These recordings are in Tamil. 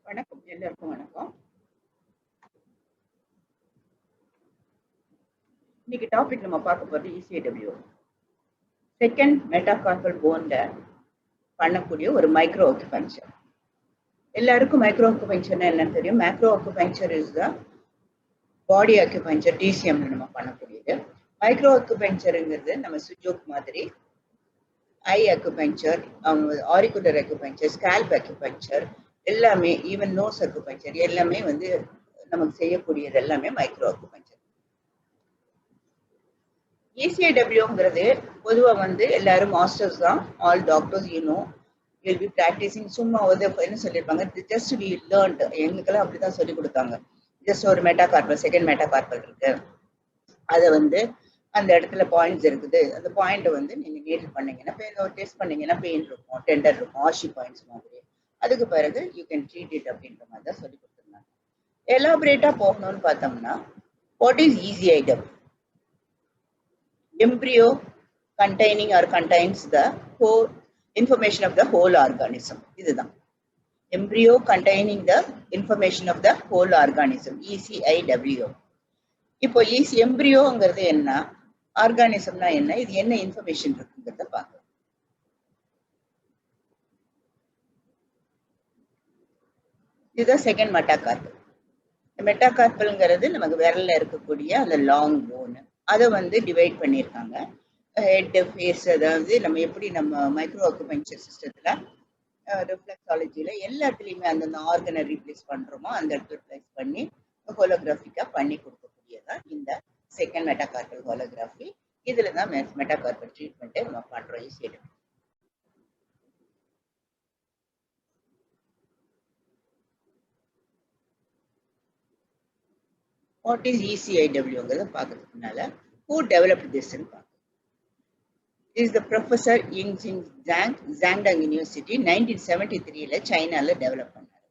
வணக்கம், எல்லாருக்கும் வணக்கம். இன்னைக்கு டாபிக் நம்ம பார்க்க போறது ECW. செகண்ட் மெட்டாகார்பல் போன்ல பண்ணக்கூடிய ஒரு மைக்ரோ அக்குபஞ்சர். எல்லாருக்கும் மைக்ரோ அக்குபஞ்சர்னா என்னன்னு தெரியும். Macro acupuncture is the body acupuncture, DCM நம்ம பண்ணக்கூடியது. மைக்ரோ அக்குபஞ்சருங்கிறது நம்ம சுஜோக் மாதிரி eye acupuncture, auricular acupuncture, scalp acupuncture எல்லாமே, ஈவன் நோஸ் அக்குபஞ்சர் எல்லாமே வந்து நமக்கு செய்யக்கூடியது எல்லாமே மைக்ரோ அக்குபஞ்சர். ECW பொதுவா வந்து எல்லாரும் மாஸ்டர்ஸ் தான், all doctors will be practising. சும்மா என்ன சொல்லியிருப்பாங்க, ஜஸ்ட் வி லேர்ன்ட். எங்களுக்கெல்லாம் அப்படிதான் சொல்லி கொடுத்தாங்க. ஜஸ்ட் ஒரு மெட்டாகார்பல், செகண்ட் மெட்டாகார்பல் இருக்கு, அதை வந்து அந்த இடத்துல பாயிண்ட்ஸ் இருக்குது, அந்த பாயிண்ட் வந்து நீங்க நீடில் பண்ணீங்கன்னா டெஸ்ட் பண்ணீங்கன்னா பெயின் இருக்கும், டெண்டர் இருக்கும், ஆஷி பாயிண்ட்ஸ் மாதிரி. அதுக்கு பிறகு யூ கேன் ட்ரீட் இட் அப்படின்ற மாதிரி தான் சொல்லி கொடுத்துருந்தாங்க. எலாபரேட்டா போகணும்னு பார்த்தோம்னா, what is ECW? Embryo containing or contains the whole information of the whole organism. இதுதான் embryo containing the information of the whole organism, ECIW. இப்போ embryoங்கிறது என்ன, ஆர்கானிசம்னா என்ன, இது என்ன இன்ஃபர்மேஷன் இருக்குங்கிறத பார்க்கலாம். இதுதான் செகண்ட் மெட்டாகார்பல். மெட்டாகார்பல்ங்கிறது நமக்கு விரல்ல இருக்கக்கூடிய அந்த லாங் போன், அதை வந்து டிவைட் பண்ணியிருக்காங்க. ஹெட், ஃபேஸ், அதாவது நம்ம எப்படி நம்ம மைக்ரோ அக்குபஞ்சர் சிஸ்டத்துல ரிஃப்ளெக்ஸாலஜியில எல்லாத்துலேயுமே அந்தந்த ஆர்கனை ரீப்ளேஸ் பண்றோமோ அந்த இடத்துல ரிப்ளேஸ் பண்ணி ஹோலோகிராஃபிக்கா பண்ணி கொடுக்கக்கூடியதான் இந்த செகண்ட் மெட்டாகார்பல் ஹோலோகிராஃபி. இதுல தான் மெட்டாகார்பல் ட்ரீட்மெண்ட்டை நம்ம பண்றோம். ECW வாட் இஸ் ECIW பார்க்கறதுனால who developed this ன்னு பார்க்கணும். is the professor Yingxing Zhang, Zhangdang University, 1973ல சைனால டெவலப் பண்ணாரு.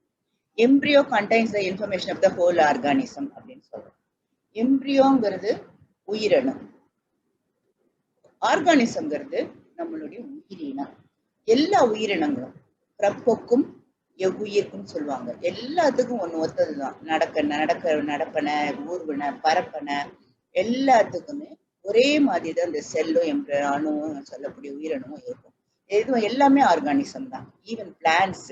Embryo contains the information of the whole organism அப்படின்னு சொல்றோம். எம்ப்ரியோங்கிறது உயிரணு, ஆர்கானிசம்ங்கிறது நம்மளுடைய உயிரினம். எல்லா உயிரினங்களும் பிறப்புக்கும் எவ்வுயிர்க்கும் சொல்லுவாங்க. எல்லாத்துக்கும் ஒண்ணு ஒத்ததுதான். நடப்பன, ஊர்வன, பரப்பன எல்லாத்துக்குமே ஒரே மாதிரி தான் இந்த செல்லும் அணுவும் சொல்லக்கூடிய உயிரணுவும் இருக்கும். எதுவும் எல்லாமே ஆர்கானிசம் தான். ஈவன் பிளான்ட்ஸ்,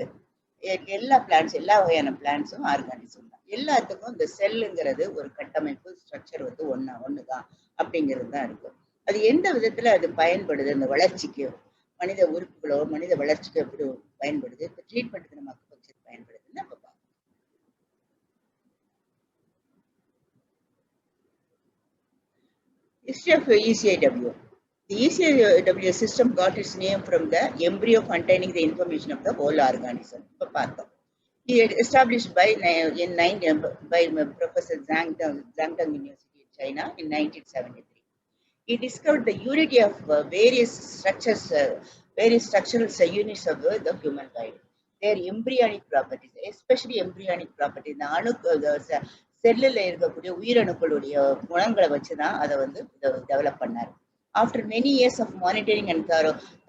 எல்லா பிளான்ட்ஸ், எல்லா வகையான பிளான்ட்ஸும் ஆர்கானிசம் தான். எல்லாத்துக்கும் இந்த செல்லுங்கிறது ஒரு கட்டமைப்பு, ஸ்ட்ரக்சர் வந்து ஒண்ணுதான் அப்படிங்கிறது தான் இருக்கும். அது எந்த விதத்துல அது பயன்படுது, அந்த வளர்ச்சிக்கு, மனித உறுப்புகளோ மனித வளர்ச்சிக்கு எப்படி பயன்படுது, இப்போ ட்ரீட்மெண்ட்டுக்கு நம்ம அக்குபஞ்சர் பயன்படுதுன்னு நம்ம பார்க்கலாம். History of ECIW. The ECIW system got its name from the embryo containing the information of the whole organism. இப்போ பார்த்தோம். It established by Professor Zhangdang University in China in 1973. He discovered the unity of various structural units of the human body. Their embryonic properties, especially embryonic properties, the செல்லுல இருக்கக்கூடிய உயிரணுக்களுடைய குணங்களை வச்சுதான் அதை வந்து டெவலப் பண்ணாரு. After many years of monitoring and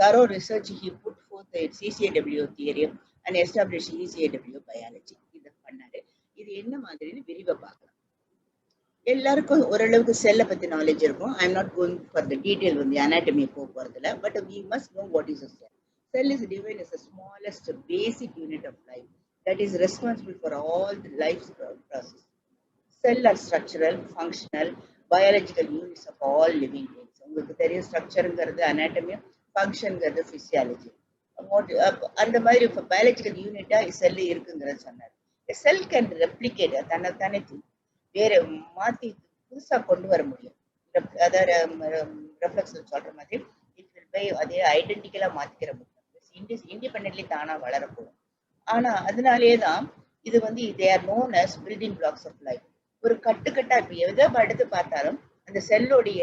thorough research, he put forth ECIW theory and establish ECIW biology. இதை பண்ணாரு. இது என்ன மாதிரின்னு விரிவா பார்க்கலாம். எல்லாருக்கும் ஓரளவுக்கு செல்லை பத்தி நாலேஜ் இருக்கும். I am not going for the detail வந்து அனாட்டமி போறதுல, but we must know what is a cell. Cell is divided as the smallest basic unit of life that is responsible for all the life process. Cell are structural, functional, biological units of all living beings. உங்களுக்கு தெரியும், ஸ்ட்ரக்சருங்கிறது அனாட்டமி, ஃபங்க்ஷன்ங்கிறது பிசியாலஜி. அந்த மாதிரி பயாலஜிக்கல் யூனிட்டா செல் இருக்குங்கிறத சொன்னார். செல் கேன் ரெப்ளிகேட், தன்னைத்தானே வேற மாத்தி புதுசா கொண்டு வர முடியும். அதாவது ரெஃப்ளெக்ஸ்ல சொல்ற மாதிரி அதே ஐடென்டிக்கலா மாத்திக்கிற முடியும். இண்டிபெண்டன்ட்லி தானா வளரக்கூடும். ஆனா அதனாலேயே தான் இது வந்து they are known as building blocks of life. ஒரு கட்டுக்கட்டா இப்ப எதை எடுத்து பார்த்தாலும் அந்த செல்லுடைய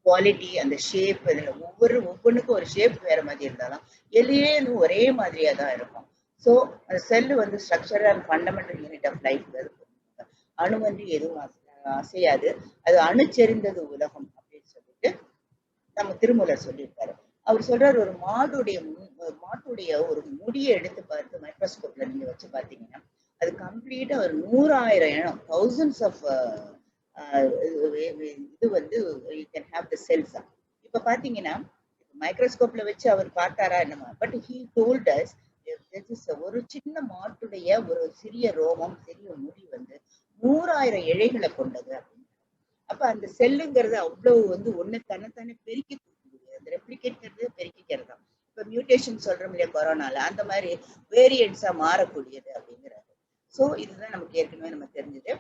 குவாலிட்டி, அந்த ஷேப், இதுல ஒவ்வொன்றுக்கும் ஒரு ஷேப் வேற மாதிரி இருந்தாலும் எல்லாம் ஒரே மாதிரியா தான் இருக்கும். ஸோ அந்த செல்லு வந்து structure and fundamental unit of life. அணு வந்து எதுவும் அசையாது, அது அணுச்செறிந்தது உலகம் அப்படின்னு சொல்லிட்டு நம்ம திருமூலர் சொல்லியிருக்காரு. அவர் சொல்றாரு, ஒரு மாடுடைய மாட்டுடைய ஒரு முடியை எடுத்து பார்த்து மைக்ரோஸ்கோப்ல நீங்க வச்சு பார்த்தீங்கன்னா அது கம்ப்ளீட்டா ஒரு 100,000 இனம் thousands of இது வந்து you can have the cells. இப்ப பாத்தீங்கன்னா மைக்ரோஸ்கோப்ல வச்சு அவர் பார்த்தாரா என்னமா, பட் he told us ஒரு சின்ன மாட்டுடைய ஒரு சிறிய ரோமம் சிறிய முடி வந்து 100,000 இழைகளை கொண்டது அப்படின்னு. அப்ப அந்த செல்லுங்கிறது அவ்வளவு வந்து ஒண்ணு தன்னைத்தானே பெருக்கி அந்த ரெப்ளிகேட்ங்கிறது பெருக்கிக்கிறது தான். இப்ப மியூட்டேஷன் சொல்றோம் இல்லையா கொரோனால, அந்த மாதிரி வேரியன்ட்ஸா மாறக்கூடியது அப்படிங்கிறாரு. சோ இதுதான் நமக்கு ஏற்கனவே நம்ம தெரிஞ்சது.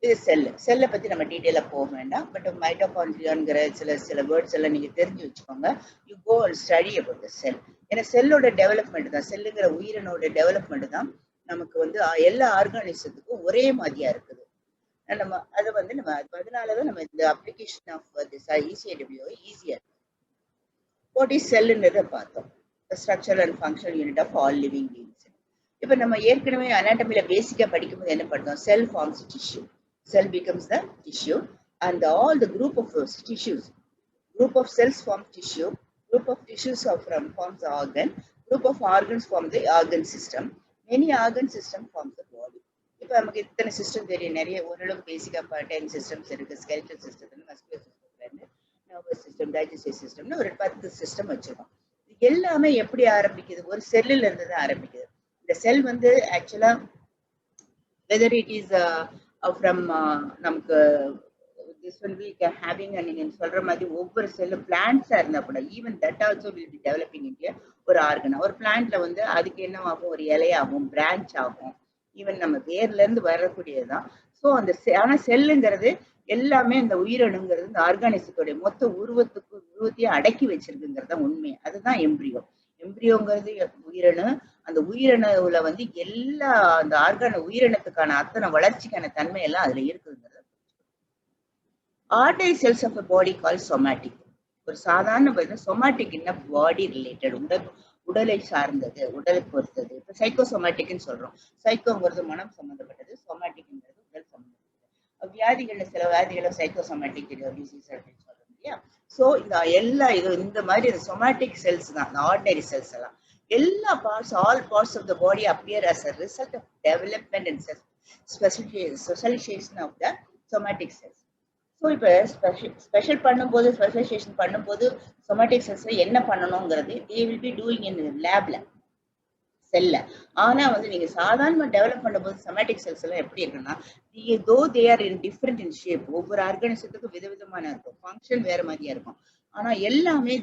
இது செல்லை பத்தி நம்ம டீட்டெயிலா போக வேண்டாம். பட் மைட்டோகாண்ட்ரியாங்கிற சில வேர்ட்ஸ் எல்லாம் நீங்க தெரிஞ்சு வச்சுக்கோங்க. You go and study about the cell. ஏன்னா செல்லோட டெவலப்மெண்ட் தான், செல்லுங்கிற உயிரினோட டெவலப்மெண்ட் தான் நமக்கு வந்து எல்லா ஆர்கானிசத்துக்கும் ஒரே மாதிரியா இருக்குது. நம்ம அதை வந்து நம்ம அதனாலதான் நம்ம இந்த அப்ளிகேஷன் ஆஃப் திஸ் ECIWO ஈஸியா இருக்கு. வாட் இஸ் செல்லுன்றதை பார்த்தோம். Structure and functional unit of all living beings. இப்ப நம்ம ஏற்கனவே அனாட்டமில பேசிக்கா படிக்கும்போது என்ன பண்ணோம், cell forms tissue. Cell becomes the tissue and all the group of cells form tissue, group of tissues forms the organ, group of organs form the organ system, many organ system forms the body. இப்போ நமக்கு இத்தனை சிஸ்டம் தெரியும், நிறைய ஓரளவுக்கு பேசிக்கா 10 சிஸ்டம்ஸ் இருக்கு. Skeletal system, muscular system, nervous system, digestive சிஸ்டம்னு ஒரு 10 சிஸ்டம் வச்சிருக்கோம். இது எல்லாமே எப்படி ஆரம்பிக்குது, ஒரு செல்லுல இருந்து தான் ஆரம்பிக்குது. இந்த செல் வந்து ஆக்சுவலா whether it is from நமக்கு this will be having நீங்க சொல்ற மாதிரி ஒவ்வொரு செல்லும் பிளான்ட்ஸா இருந்தா கூட even that also will be developing India ஒரு ஆர்கன். ஒரு பிளான்ட்ல வந்து அதுக்கு என்ன ஆகும், ஒரு இலையாகும், பிரான்ச் ஆகும், ஈவன் நம்ம வேர்ல இருந்து வரக்கூடியதுதான். ஸோ அந்த ஆனா செல்லுங்கிறது எல்லாமே இந்த உயிரணுங்கிறது இந்த ஆர்கானிசத்தோடைய மொத்த உருவத்தையும் அடக்கி வச்சிருக்குங்கிறத உண்மை. அதுதான் எம்பிரியோ. எம்பிரியோங்கிறது உயிரணு. அந்த உயிரணுல வந்து எல்லா அந்த உயிரினத்துக்கான அத்தனை வளர்ச்சிக்கான தன்மை எல்லாம் அதுல இருக்குங்கிறது. Ordinary cells of body call somatic. ஒரு சாதாரண சொமாட்டிக் என்ன, பாடி ரிலேட்டட், உடலை சார்ந்தது, உடலை பொறுத்தது. இப்ப சைக்கோசோமாட்டிக்னு சொல்றோம். சைக்கோங்கிறது மனம் சம்பந்தப்பட்டது, சொமாட்டிக்ங்கிறது உடல் சம்பந்தப்பட்டது. வியாதிகள்ல சில வியாதிகளை சைக்கோசோமாட்டிக் டிசீஸ் அப்படின்னு சொல்றோம் இல்லையா. சோ இந்த மாதிரி சொமாட்டிக் செல்ஸ் தான் இந்த ஆர்டினரி செல்ஸ் எல்லாம். எல்லா all parts of the body appear as a result of development and specialization of the somatic cells. So இப்ப ஸ்பெஷல் பண்ணும்போது ஸ்பெஷலைசேஷன் பண்ணும்போது somatic cells என்ன பண்ணணுங்கிறது they will be doing in லேப்ல செல்ல. ஆனா வந்து நீங்க சாதாரண டெவலப் பண்ணும்போது somatic cells எல்லாம் எப்படி இருக்குன்னா though they are in different in shape, ஒவ்வொரு ஆர்கானிசத்துக்கும் விதவிதமான இருக்கும், ஃபங்க்ஷன் வேற மாதிரியா இருக்கும். ஆனா எல்லாமே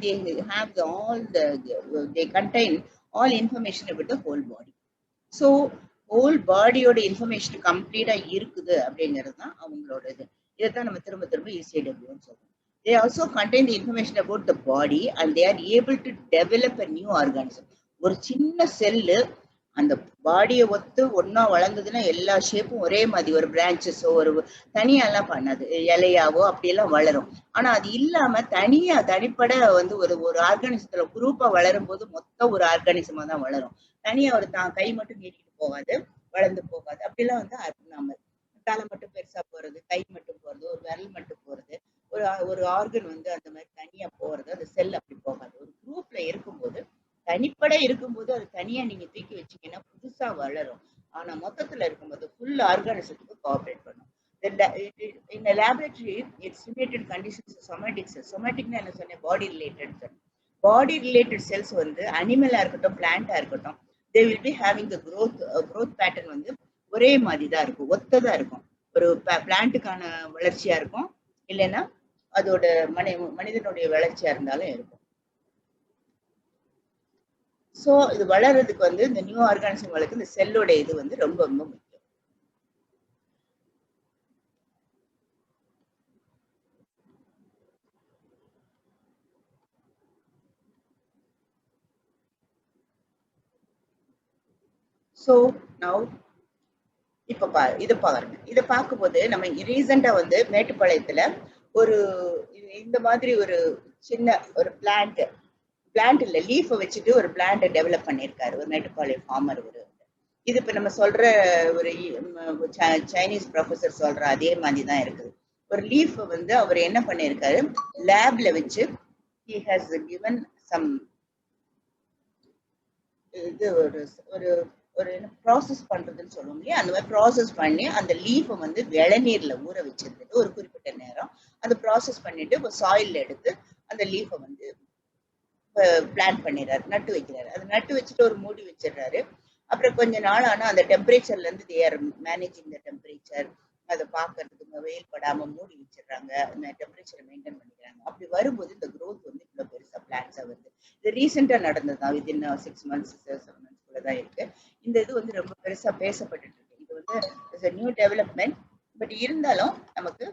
they contain all information about the whole body. So whole bodyயோட இன்ஃபர்மேஷன் கம்ப்ளீட்டா இருக்குது அப்படிங்கிறது தான் அவங்களோட இது. இதைத்தான் நம்ம திரும்ப ECIWO சொல்றோம். They also contain the information about the body and they are able to develop a new organism. ஒரு சின்ன செல்லு அந்த பாடியை ஒத்து ஒன்னா வளர்ந்ததுன்னா எல்லா ஷேப்பும் ஒரே மாதிரி, ஒரு பிரான்ச்சஸோ ஒரு தனியாலாம் பண்ணாது, இலையாவோ அப்படியெல்லாம் வளரும். ஆனா அது இல்லாம தனிப்பட வந்து ஒரு ஆர்கானிசத்துல குரூப்பா வளரும் போது மொத்தம் ஒரு ஆர்கானிசமா தான் வளரும். தனியா ஒரு கை மட்டும் நீட்டிட்டு போகாது, வளர்ந்து போகாது. அப்படிலாம் வந்து நம்ம தலை மட்டும் பெருசா போறது, கை மட்டும் போறது, ஒரு விரல் மட்டும் போறது, ஒரு ஆர்கன் வந்து அந்த மாதிரி தனியா போறது, அந்த செல் அப்படி போகாது. ஒரு குரூப்ல இருக்கும்போது தனிப்பட இருக்கும்போது அது தனியா நீங்க தூக்கி வச்சீங்கன்னா புதுசா வளரும். ஆனா மொத்தத்துல இருக்கும்போது ஃபுல் ஆர்கானிசத்துக்கு கோஆபரேட் பண்ணும். In a laboratory, it's simulated conditions of somatic cells. Somaticனா என்ன சொன்னேன், பாடி ரிலேட்டட். பாடி ரிலேட்டட் செல்ஸ் வந்து அனிமலா இருக்கட்டும், பிளான்டா இருக்கட்டும், they will be having the growth pattern வந்து ஒரே மாதிரி தான் இருக்கும், ஒத்ததா இருக்கும். ஒரு பிளான்ட்டுக்கான வளர்ச்சியா இருக்கும், இல்லைன்னா அதோட மனிதனுடைய வளர்ச்சியா இருந்தாலும் இருக்கும். சோ இது வளர்றதுக்கு வந்து இந்த நியூ ஆர்கானிசங்களுக்கு இந்த செல்லோட இது வந்து ரொம்ப ரொம்ப முக்கியம். சோ நவ் இதை பார்க்கும்போது நம்ம ரீசெண்டா வந்து மேட்டுப்பாளையத்துல ஒரு இந்த மாதிரி ஒரு சின்ன ஒரு பிளான்ட் இல்ல லீஃபை வச்சுட்டு ஒரு பிளான்ட் டெவலப் பண்ணியிருக்காரு ஒரு மேட்டுப்பாளையம் ஃபார்மர். இது இப்ப நம்ம சொல்ற ஒரு சைனீஸ் ப்ரொஃபசர் சொல்ற அதே மாதிரி தான் இருக்குது. ஒரு லீஃப் வந்து அவர் என்ன பண்ணியிருக்காரு, லேப்ல வச்சு he has given some இது ஒரு ஒரு ஒரு ப்ராசஸ் பண்றதுன்னு சொல்லுவோம் இல்லையா, அந்த மாதிரி ப்ராசஸ் பண்ணி அந்த லீஃபை வந்து இளநீர்ல ஊற வச்சிருந்துட்டு ஒரு குறிப்பிட்ட நேரம் அதை ப்ராசஸ் பண்ணிட்டு சாயில்ல எடுத்து அந்த லீஃபை வந்து பிளான் பண்ணிடுறாரு, நட்டு வைக்கிறாரு. அது நட்டு வச்சுட்டு ஒரு மூடி வச்சிடுறாரு. அப்புறம் கொஞ்ச நாள் ஆனா அந்த டெம்பரேச்சர்ல இருந்து they are managing the temperature. அதை பார்க்கறதுக்கு வெயில் படாம மூடி வச்சிடுறாங்க, அந்த டெம்பரேச்சரை மெயின்டைன் பண்ணிக்கிறாங்க. அப்படி வரும்போது இந்த growth வந்து இவ்வளவு பெருசா பிளான்ஸா வருது. இது ரீசெண்டா நடந்ததுதான், வித்தின் 6 months 7 months தான் இருக்கு. இந்த இது வந்து ரொம்ப பெருசா பேசப்பட்டுட்டு இருக்கு. இது வந்து நியூ டெவலப்மெண்ட். பட் இருந்தாலும் நமக்கு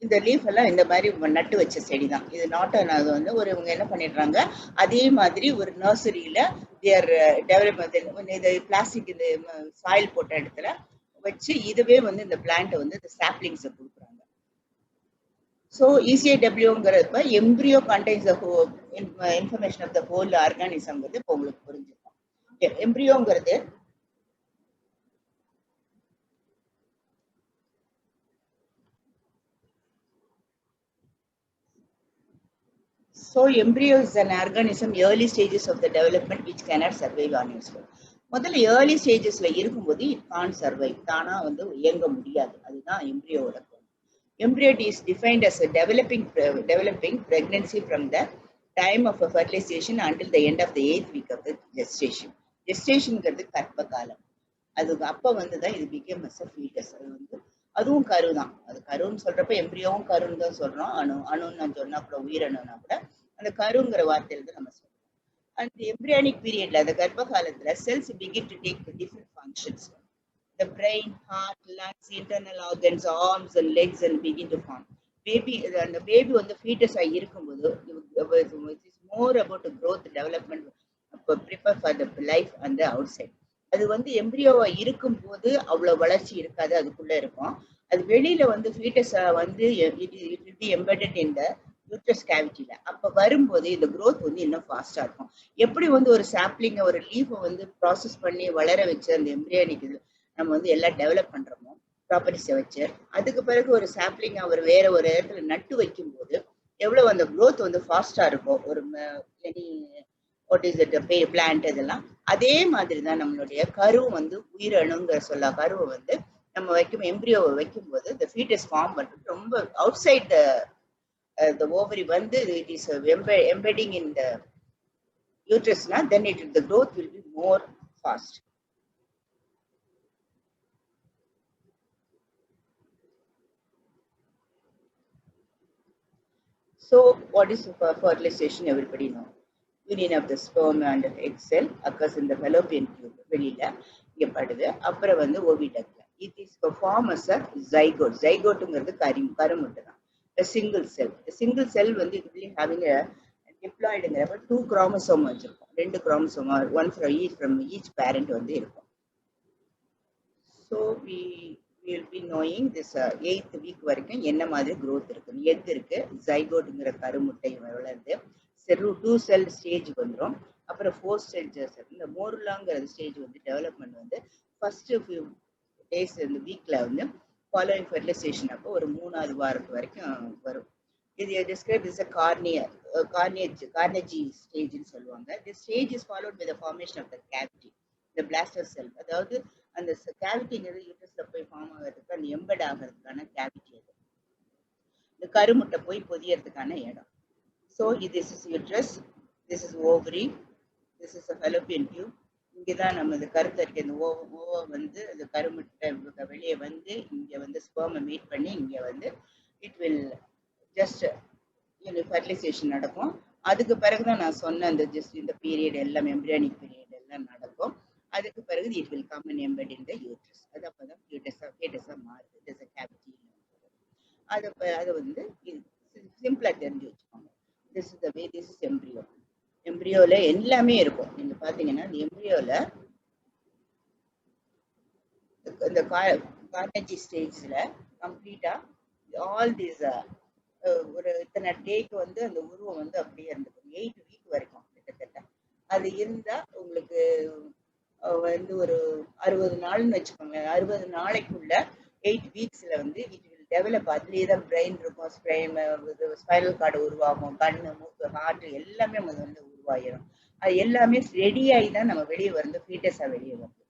இந்த லீஃப் எல்லாம் இந்த மாதிரி நட்டு வச்ச செடி தான். இது நாட் அது வந்து ஒரு இவங்க என்ன பண்ணிடுறாங்க, அதே மாதிரி ஒரு நர்சரியில தேர் டெவலப்மெண்ட் இது பிளாஸ்டிக் இந்த சாயில் போட்ட இடத்துல வச்சு இதுவே வந்து இந்த பிளான்ட்டை வந்து இந்த சாப்லிங்ஸை கொடுக்குறாங்க. ஸோ ECAWங்கிறப்ப embryo contains the information of the whole ஆர்கானிசம்ங்கிறது இப்போ உங்களுக்கு புரிஞ்சிருக்கும். எம்ப்ரியோங்கிறது So embryo is an organism early stages of the development which cannot survive on its own. முதல்ல ஏர்லி ஸ்டேஜஸ்ல இருக்கும்போது இட் கான் சர்வைவ், தானா வந்து இயங்க முடியாது. அதுதான் எம்ப்ரியோட. Embryo is defined as a developing pregnancy from the time of a fertilization until the end of the 8th week of the gestation. Gestationங்கிறது கர்ப்ப காலம். அதுக்கு அப்ப வந்துதான் இது became as a fetus. அது வந்து அதுவும் கரு தான். அது கருன்னு சொல்றப்ப எம்ப்ரியோவும் கருன்னு தான் சொல்றோம். அணுன்னு நான் சொன்னா கூட உயிரணுன்னா கூட அந்த கருங்கிற வார்த்தையில தான் நம்ம சொல்றோம். அந்த எம்ப்ரியானிக் பீரியட்ல அந்த கர்ப்ப காலத்துல cells begin to take different functions. The brain, heart, lungs, internal organs, arms and legs and begin to form. அந்த பேபி வந்து ஃபீட்டஸா இருக்கும்போது it is more about growth development, prepare for the life on the outside. அது வந்து எம்ப்ரியோவா இருக்கும்போது அவ்வளவு வளர்ச்சி இருக்காது, அதுக்குள்ள இருக்கும். அது வெளியில வந்து ஃபீட்டஸா வந்து it will be embedded in the uterus கேவிட்டில. அப்ப வரும்போது இந்த growth வந்து இன்னும் ஃபாஸ்டா இருக்கும். எப்படி வந்து ஒரு சாப்லிங்க ஒரு லீஃபை வந்து ப்ராசஸ் பண்ணி வளர வச்சு அந்த எம்ப்ரியானிக் இது நம்ம வந்து எல்லாம் டெவலப் பண்றோமோ ப்ராப்பர்ட்டிஸை வச்சு, அதுக்கு பிறகு ஒரு சாப்லிங் அவர் வேற ஒரு இடத்துல நட்டு வைக்கும் போது எவ்வளவு அந்த growth வந்து ஃபாஸ்டா இருக்கும். ஒரு any what is it plant இதெல்லாம் அதே மாதிரி தான் நம்மளுடைய கரு வந்து உயிரணுங்கிற சொல்ல கருவை வந்து நம்ம வைக்கும் எம்ப்ரியோவை வைக்கும் போது the fetus form பண்றது ரொம்ப அவுட் சைட் the ovary வந்து it is embedding in the uterus na, then the growth will be more fast. So what is fertilization? Everybody know. Union of the sperm and egg cell occurs in the fallopian tube. வெளியில இங்க படுது. அப்புறம் வந்து ஓவிடக்ட்ல. It is performed as a zygote. Zygoteங்கிறது கருமுட்டை தான். A single cell. A single cell வந்து it will having a diploidங்கிறப்ப 2 chromosome வச்சிருக்கும். 2 chromosome, one from each parent வந்து இருக்கும். So we will be knowing this 8th week வரைக்கும் என்ன மாதிரி growth இருக்கு. எக் இருக்கு, ஜைகோட்ங்கிற கருமுட்டை வளருது. 2 செல் ஸ்டேஜ் வந்துடும். அப்புறம் 4 ஸ்டேஜஸ். இந்த மோருலாங்கிற ஸ்டேஜ் வந்து டெவலப்மெண்ட் வந்து ஃபர்ஸ்ட் ஃபியூ டேஸ் இந்த வீக்ல வந்து ஃபாலோயிங் ஃபெர்டிலைசேஷன் அப்போ ஒரு 3வது வாரத்து வரைக்கும் வரும். இது டிஸ்கிரைப் இஸ் அ கார்னேஜி ஸ்டேஜ்னு சொல்லுவாங்க. This stage is followed by the formation of the cavity, the blaster cell. அதாவது அந்த கேவிட்டிங்கிறது யூட்ரஸ்ல போய் ஃபார்ம் ஆகிறதுக்கு அந்த எம்பெட் ஆகிறதுக்கான கேவிட்டி அது. இந்த கருமுட்டை போய் பொதியறதுக்கான இடம். So this is uterus, this is ovary, this is a fallopian tube. இங்கதான் நம்ம இந்த கருத்தரிக்க இந்த ஓவா வந்து இந்த கருமுட்டை வெளியே வந்து இங்க வந்து ஸ்பெர்மை மீட் பண்ணி இங்க வந்து இட் வில் ஜஸ்ட் ஃபெர்டிலைசேஷன் நடக்கும். அதுக்கு பிறகுதான் நான் சொன்ன அந்த ஜஸ்ட் இந்த பீரியட் எல்லாம் எம்ப்ரியானிக் பீரியட் எல்லாம் நடக்கும். அதுக்கு பிறகு it will come and embed in the uterus. அது அப்பதான் ஃபீட்டஸா மாறுது. It is a cavity. அது வந்து சிம்பிளா தெரிஞ்சு வச்சுக்கோங்க. This is the way, this is embryo. எம்ப்ரியோல எல்லாமே இருக்கும். நீங்க பாத்தீங்கன்னா எம்ப்ரியோல இந்த கார்னேஜி ஸ்டேஜ்ல கம்ப்ளீட்டா ஆல் தீஸ் ஒரு இத்தனை டேக்கு வந்து அந்த உருவம் வந்து அப்படியே இருந்தது. 8 வீக் வரைக்கும் கிட்டத்தட்ட அது இருந்தா உங்களுக்கு வந்து ஒரு 60 நாள்னு வச்சுக்கோங்க. 60 நாளைக்குள்ள 8 வீக்ஸ்ல வந்து இட் வில் டெவலப். அதுலேயே தான் பிரெயின் இருக்கும், ஸ்பைனல் கார்டு உருவாகும், கண்ணு, மூக்கு, ஹார்ட் எல்லாமே வந்து உருவாயிரும். அது எல்லாமே ரெடி ஆகி தான் நம்ம வெளியே வருது, ஃபீட்டஸா வெளியே வருது.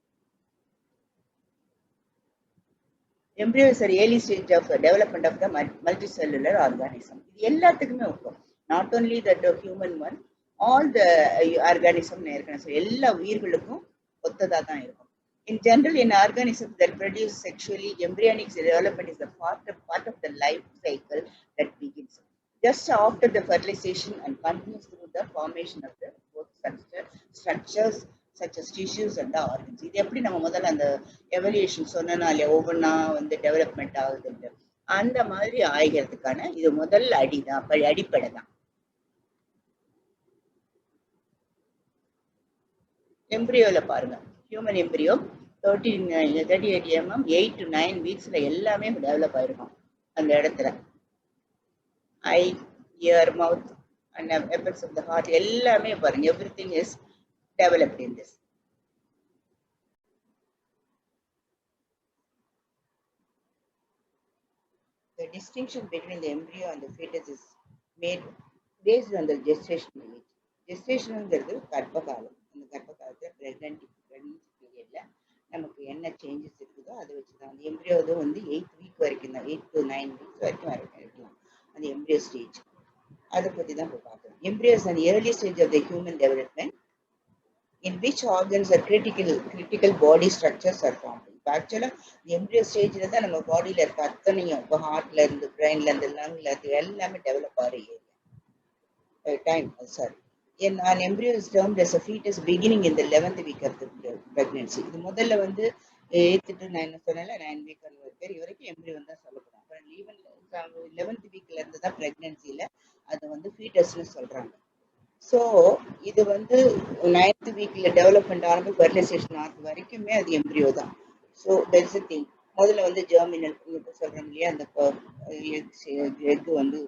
Embryo is an early stage of development of the multicellular organism. இது எல்லாத்துக்குமே இருக்கும். Not only the human one, all the organism எல்லா உயிர்களுக்கும் ஒத்ததா தான் இருக்கும். In general, in organisms that produce sexually, embryonic development is a part of the life cycle that begins just after the fertilization and continues through the formation of the both structures such as tissues and the organs. இது எப்படி நம்ம முதல்ல அந்த எவல்யூஷன் சொன்னனால ஒவ்வொன்றா வந்து டெவலப்மெண்ட் ஆகுதுன்னு அந்த மாதிரி ஆகிறதுக்கான இது முதல் அடிதான், அடிப்படை தான். எம்ப்ரியோல பாருங்க, ஹியூமன் எம்ப்ரியோ 38 mm 8 to 9 வீக்ஸ்ல எல்லாமே டெவலப் ஆயிருக்கும். அந்த இடத்துல eye, ear, mouth and effects of the heart எல்லாமே பாருங்க, everything is developed in this. The distinction between the embryo and the fetus is made based on the gestational age. Gestationங்கிறது கர்ப்ப காலம். அந்த கர்ப்ப காலத்துல pregnancy பீரியட்ல நமக்கு என்ன சேஞ்சஸ் இருக்குதோ அதை வச்சுதான். அந்த எம்ப்ரியோ வந்து 8 வீக் வரைக்கும் தான், 8 to 9 வீக்ஸ் வரைக்கும் இருக்கலாம் அந்த எம்ப்ரியோ ஸ்டேஜ். அதை பத்தி தான் இப்போ பார்க்கணும். Embryo is an early stage of the human development in which organs are critical body structures are formed. இப்போ ஆக்சுவலா எம்ப்ரியோ ஸ்டேஜ்ல தான் நம்ம பாடியில இருக்க அத்தனையும், இப்போ ஹார்ட்ல இருந்து, பிரெயின்ல இருந்து, லங்ல இருந்து எல்லாமே டெவலப் ஆகிற area time. Sorry, an embryo is termed as a fetus beginning in the 11th week of the pregnancy. இது முதல்ல வந்து 8 to 9 சொன்னால 9 வீக் வரைக்கும் எம்ப்ரியோ தான் சொல்லப்படும். அப்புறம் 11th வீக்ல இருந்து தான் பிரெக்னன்சில அது வந்து ஃபீட்டஸ்னு சொல்றாங்க. ஸோ இது வந்து 9th வீக்ல டெவலப்மெண்ட் ஆரம்பி ஃபெர்டிலைசேஷன் ஆகிறது வரைக்குமே அது எம்ப்ரியோ தான். So there is a thing. முதல்ல வந்து ஜெர்மினல் சொல்றோம் இல்லையா, அந்த எக் வந்து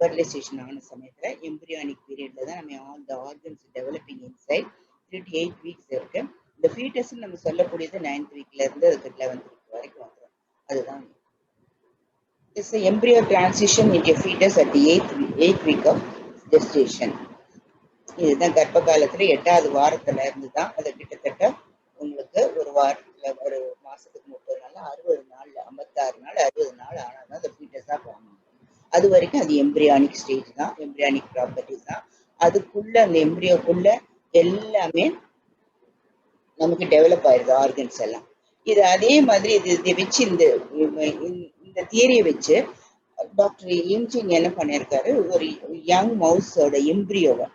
ஃபெர்டிலைசேஷன் ஆன சமயத்துல எம்ப்ரியானிக் பீரியட்ல தான் நம்ம all the organs developing inside 3 to 8 weeks இருக்கு. இந்த ஃபீட்டஸ் நம்ம சொல்லக்கூடியது 9th வீக்ல இருந்து அதுக்கு 11th வீக் வரைக்கும் வந்துடும். அதுதான் is the embryo transition into fetus at the 8th week of gestation. இதுதான் கர்ப்ப காலத்துல 8வது வாரத்துல இருந்து தான் அது கிட்டத்தட்ட உங்களுக்கு ஒரு வாரத்துல ஒரு மாசத்துக்கு 30 நாள் 60 நாள் 56 நாள் 60 நாள் ஆனாதான் அந்த ஃபீட்டஸா ஃபார்ம் ஆகும். அது வரைக்கும் அது எம்ப்ரியானிக் ஸ்டேஜ் தான், எம்ப்ரியானிக் ப்ராப்பர்ட்டிஸ் தான். அதுக்குள்ள அந்த எம்ப்ரியோக்குள்ள எல்லாமே நமக்கு டெவலப் ஆயிருது ஆர்கன்ஸ் எல்லாம். இது அதே மாதிரி இது வச்சு இந்த தியரியை வச்சு டாக்டர் இம்சிங் என்ன பண்ணியிருக்காரு, ஒரு யங் மவுஸோட எம்ப்ரியோவை,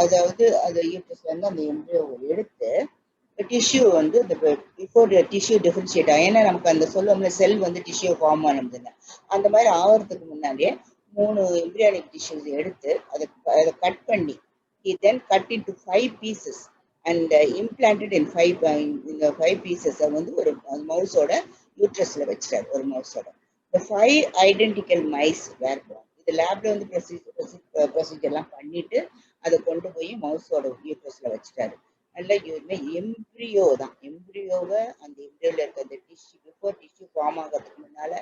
அதாவது அது யூட்ரஸ்ல இருந்து அந்த எம்ப்ரியோவை எடுத்து டிஷ்யூ வந்து இந்த பிஃபோர் டிஷ்யூ டிஃபரன்ஷியேட் ஆகும். ஏன்னா நமக்கு அந்த சொல்லுவோம்ல செல் வந்து டிஷ்யூ ஃபார்ம் ஆனதுன்னு, அந்த மாதிரி ஆகிறதுக்கு முன்னாடியே 3 எம்ப்ரியானிக் டிஷ்யூஸ் எடுத்து அதை கட் பண்ணி தென் cut into 5 pieces and implanted in 5 pieces வந்து ஒரு மவுஸோட யூட்ரஸ்ல வச்சிட்டாரு. ஒரு மவுஸோட the 5 identical mice were born. இது லேப்ல வந்து ப்ரொசீஜர்லாம் பண்ணிட்டு அதை கொண்டு போய் மவுஸோட யூட்ரஸ்ல வச்சிட்டாரு. நல்ல எம்ப்ரியோ தான். எம்ப்ரியோவை அந்த எம்ப்ரியோல இருக்க அந்த டிஷ்யூ பிஃபோர் டிஷ்யூ ஃபார்ம் ஆகிறதுக்கு முன்னால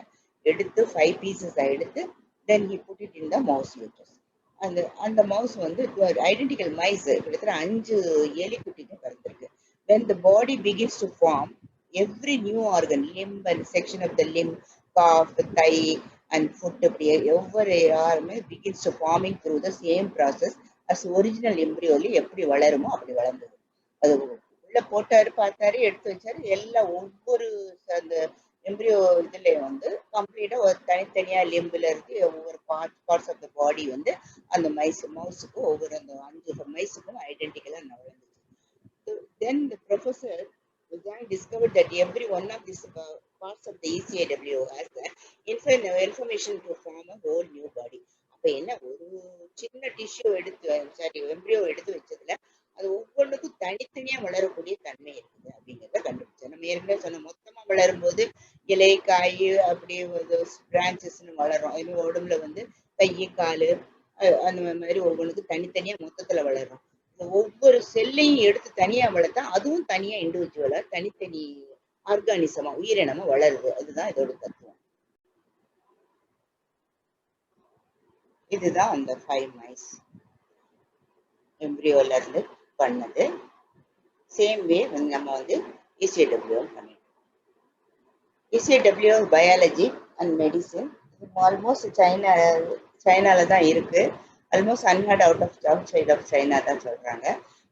எடுத்து 5 பீசஸ் எடுத்து தென் he put it in the mouse uterus. அந்த மவுஸ் வந்து ஐடென்டிக்கல் மைஸ் கிட்டத்தட்ட 5 எலிக்குட்டிக்கும் பிறந்திருக்கு. when the body begins to form, every new organ, limb and section of the limb, calf, thigh and foot, ஒவ்வொரு யாருமே begins to forming through the same process as original embryoli எப்படி வளருமோ அப்படி வளர்ந்தது. அது உள்ள போட்டாரு, பார்த்தாரு, எடுத்து வச்சாரு. எல்லாம் ஒவ்வொரு அந்த எம்ப்ரியோ இதுல வந்து கம்ப்ளீட்டா ஒரு தனித்தனியா லிம்பில் இருக்கு. ஒவ்வொரு பார்ட்ஸ் ஆஃப் த பாடி வந்து அந்த மவுஸுக்கு ஒவ்வொரு அந்த 5 மைஸுக்கும் ஐடென்டிக்கலா வளர்ந்துச்சு. Then the professor discovered that every one of these parts of the ECAW has the information to form a whole new body. அப்ப என்ன, ஒரு சின்ன டிஷ்யூ எம்ப்ரியோ எடுத்து வச்சதுல அது ஒவ்வொன்றுக்கும் தனித்தனியா வளரக்கூடிய தன்மை இருக்குது அப்படிங்கிறத கண்டுபிடிச்சோம். நம்ம ஏற்கனவே சொன்ன மொத்தமா வளரும் போது இலை, காய், அப்படியே பிரான்சஸ்ன்னு வளரும். இது உடம்புல வந்து கை, காலு அந்த மாதிரி ஒவ்வொன்றுக்கும் தனித்தனியா மொத்தத்துல வளரும். ஒவ்வொரு செல்லையும் எடுத்து தனியா வளர்த்தா அதுவும் தனியா இண்டிவிஜுவலா தனித்தனி ஆர்கானிசமா உயிரினமா வளருது. அதுதான் இதோட தத்துவம். இதுதான் அந்த 5 mice எம்ப்ரியோ. எம்ப்ரியோல இருந்து பண்ணது. சேம் வே வந்து நம்ம வந்து ECW பண்ணிட்டோம். ECW biology and medicine almost சைனால தான் இருக்கு. Almost unheard outside of China தான் சொல்றாங்க.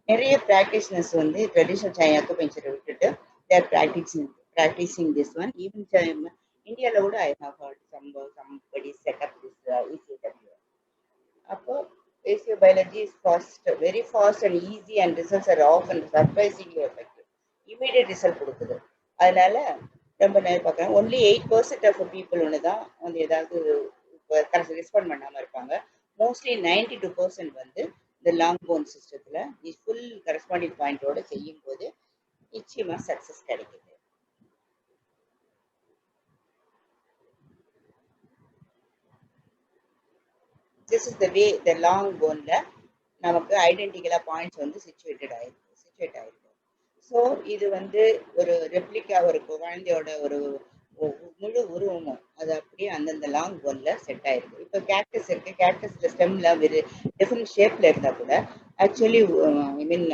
நிறைய பிராக்டிஷனர்ஸ் வந்து ட்ரெடிஷனல் சைனா அக்குபஞ்சரை விட்டுட்டு they're practising this one. Even இந்தியால கூட I have heard somebody set up this ECW. அப்போ biology is fast, very fast and easy, and results are often surprisingly effective. Immediate result கொடுக்குது. அதனால ரொம்ப நேரம் பார்க்குறேன். ஒன்லி 8% ஆஃப் பீப்புள் ஒன்று தான் வந்து ஏதாவது ரெஸ்பாண்ட் பண்ணாமல் இருப்பாங்க. மோஸ்ட்லி 92% வந்து இந்த லாங் போன் சிஸ்டத்தில் ஃபுல் கரஸ்பாண்டிங் பாயிண்டோட செய்யும் போது நிச்சயமாக சக்ஸஸ் கிடைக்குது. This is the way the long bone-ல நமக்கு ஐடென்டிக்கலா பாயிண்ட்ஸ் வந்து சிச்சுவேட் ஆயிருக்கு. ஸோ இது வந்து ஒரு ரெப்ளிகா, ஒரு குழந்தையோட ஒரு முழு உருவமும் அது அப்படியே அந்தந்த லாங் போன்ல செட் ஆயிருக்கு. இப்போ கேக்டஸ் இருக்கு, கேக்டஸ்ல ஸ்டெம்ல ஒரு டிஃப்ரெண்ட் ஷேப்ல இருந்தா கூட ஆக்சுவலி ஐ மீன்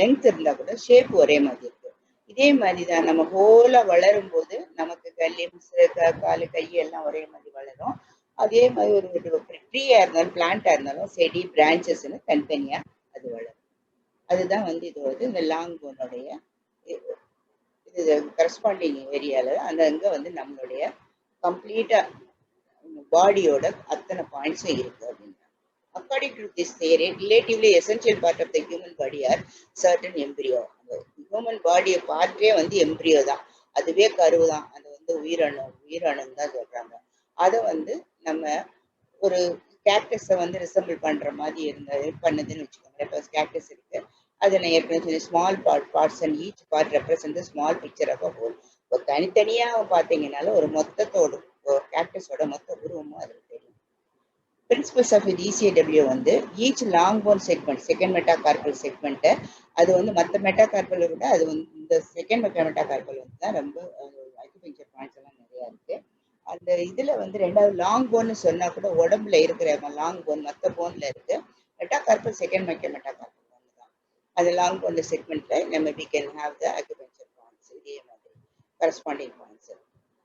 லென்த் இருந்தா கூட ஷேப் ஒரே மாதிரி இருக்கு. இதே மாதிரி தான் நம்ம ஹோலா வளரும் போது நமக்கு லிம்ஸ், காலு, கை எல்லாம் ஒரே மாதிரி வளரும். அதே மாதிரி ஒரு ட்ரீயா இருந்தாலும் பிளான்டா இருந்தாலும் செடி பிரான்ச்சஸ்ன்னு தனித்தனியா அது வளரும். அதுதான் வந்து இது வந்து இந்த லாங் போனுடைய இது கரஸ்பாண்டிங் ஏரியால அங்க வந்து நம்மளுடைய கம்ப்ளீட்டா பாடியோட அத்தனை பாயிண்ட்ஸும் இருக்கு அப்படின்னா. According to this theory, relatively essential part of the human body are certain embryo. Human பாடியை பார்த்தே வந்து எம்ப்ரியோ தான், அதுவே கருவு தான், அது வந்து உயிரணுன்னு தான் சொல்றாங்க. அதை வந்து நம்ம ஒரு கேக்டஸை வந்து ரிசம்பிள் பண்ற மாதிரி பண்ணுதுன்னு வச்சுக்கோங்களேன். இப்போ கேக்டஸ் இருக்கு, அதை நான் ஏற்கனவே small parts and each part represent small picture of a whole. இப்போ தனித்தனியாக பார்த்தீங்கன்னாலும் ஒரு மொத்தத்தோடு கேக்டஸோட மொத்த உருவமும் அதில் தெரியும். பிரின்சிபல்ஸ் ஆஃப் ECW வந்து each long bone segment, second metacarpal செக்மெண்ட்டை அது வந்து மற்ற மெட்டாகார்பலை விட அது வந்து இந்த செகண்ட் மெட்டாகார்பல் வந்து தான் ரொம்ப அக்யூபஞ்சர் பாயிண்ட்ஸ் எல்லாம் நிறையா இருக்கு. அந்த இதுல வந்து ரெண்டாவது லாங் போன்னு சொன்னா கூட உடம்புல இருக்கிற லாங் போன் மற்ற போன்ல இருக்கு. மெட்டாகார்பல் செகண்ட் மெட்டாகார்பல் போன் தான். அது லாங் போன்ல செக்மெண்ட்ல நம்ம we can have the acupuncture points. இதே மாதிரி கரஸ்பாண்டிங் பாயிண்ட்ஸ்.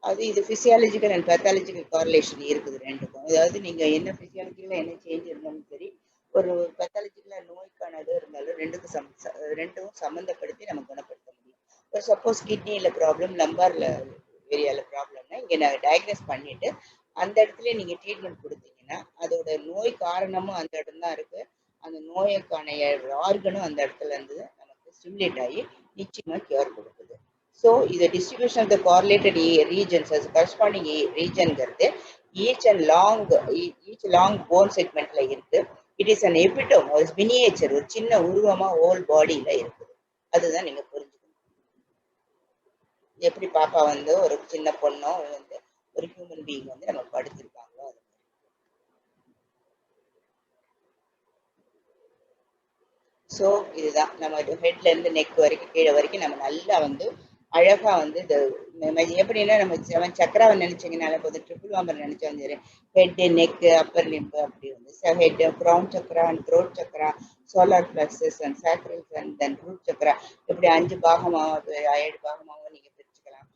அது இது பிசியாலஜிக்கல் அண்ட் பேத்தாலஜிக்கல் கார்லேஷன் இருக்குது ரெண்டுக்கும். அதாவது நீங்க என்ன பிசியாலஜிக்கல என்ன சேஞ்ச் இருந்தாலும் சரி, ஒரு பேத்தாலஜிக்கல நோய்க்கான இது இருந்தாலும் ரெண்டும் சம்மந்தப்படுத்தி நம்ம குணப்படுத்த முடியும். இப்போ சப்போஸ் கிட்னியில ப்ராப்ளம், லம்பார்ல ஏரியால ப்ராப்ளம்னா இங்க நான் டயக்னோஸ் பண்ணிட்டு அந்த இடத்துல நீங்க ட்ரீட்மெண்ட் கொடுத்தீங்கன்னா அதோட நோய் காரணமும் அந்த இடம் தான் இருக்கு, அந்த நோய்க்கான ஆர்கனும் அந்த இடத்துல இருந்து நமக்கு ஸ்டிமுலேட் ஆகி நிச்சயமா கியூர் கொடுக்குது. ஸோ இது டிஸ்ட்ரிபியூஷன் ஆஃப் த கார்லேட்டட் ரீஜன்ஸ், அது கரஸ்பாண்டிங் ரீஜன்ங்கிறது ஈச் லாங் போன் செக்மெண்ட்ல இருக்கு. இட் இஸ் அன் எபிட்டோம், ஒரு மினியேச்சர், ஒரு சின்ன உருவமா ஹோல் பாடியில இருக்குது. அதுதான் நீங்க புரிஞ்சுக்கணும். எப்படி பாப்பா வந்து ஒரு சின்ன பொண்ணோ வந்து ஒரு ஹியூமன் பீயிங் வந்து நம்ம படுத்திருக்காங்களோ அது. ஸோ இதுதான் நம்ம ஹெட்ல இருந்து நெக் வரைக்கும் கீழே வரைக்கும் நம்ம நல்லா வந்து அழகா வந்து இந்த எப்படின்னா நம்ம சக்கராவை நினைச்சீங்கனால போது ட்ரிபிள் வாம்பர் நினைச்சாலும் சரி, ஹெட், நெக், அப்பர் லிம்பு அப்படி வந்து head, crown chakra and throat chakra, solar plexus and sacrals and then root chakra, இப்படி 5 பாகமாக 7 பாகமாகவும் நீங்க பிரிச்சுக்கலாம்.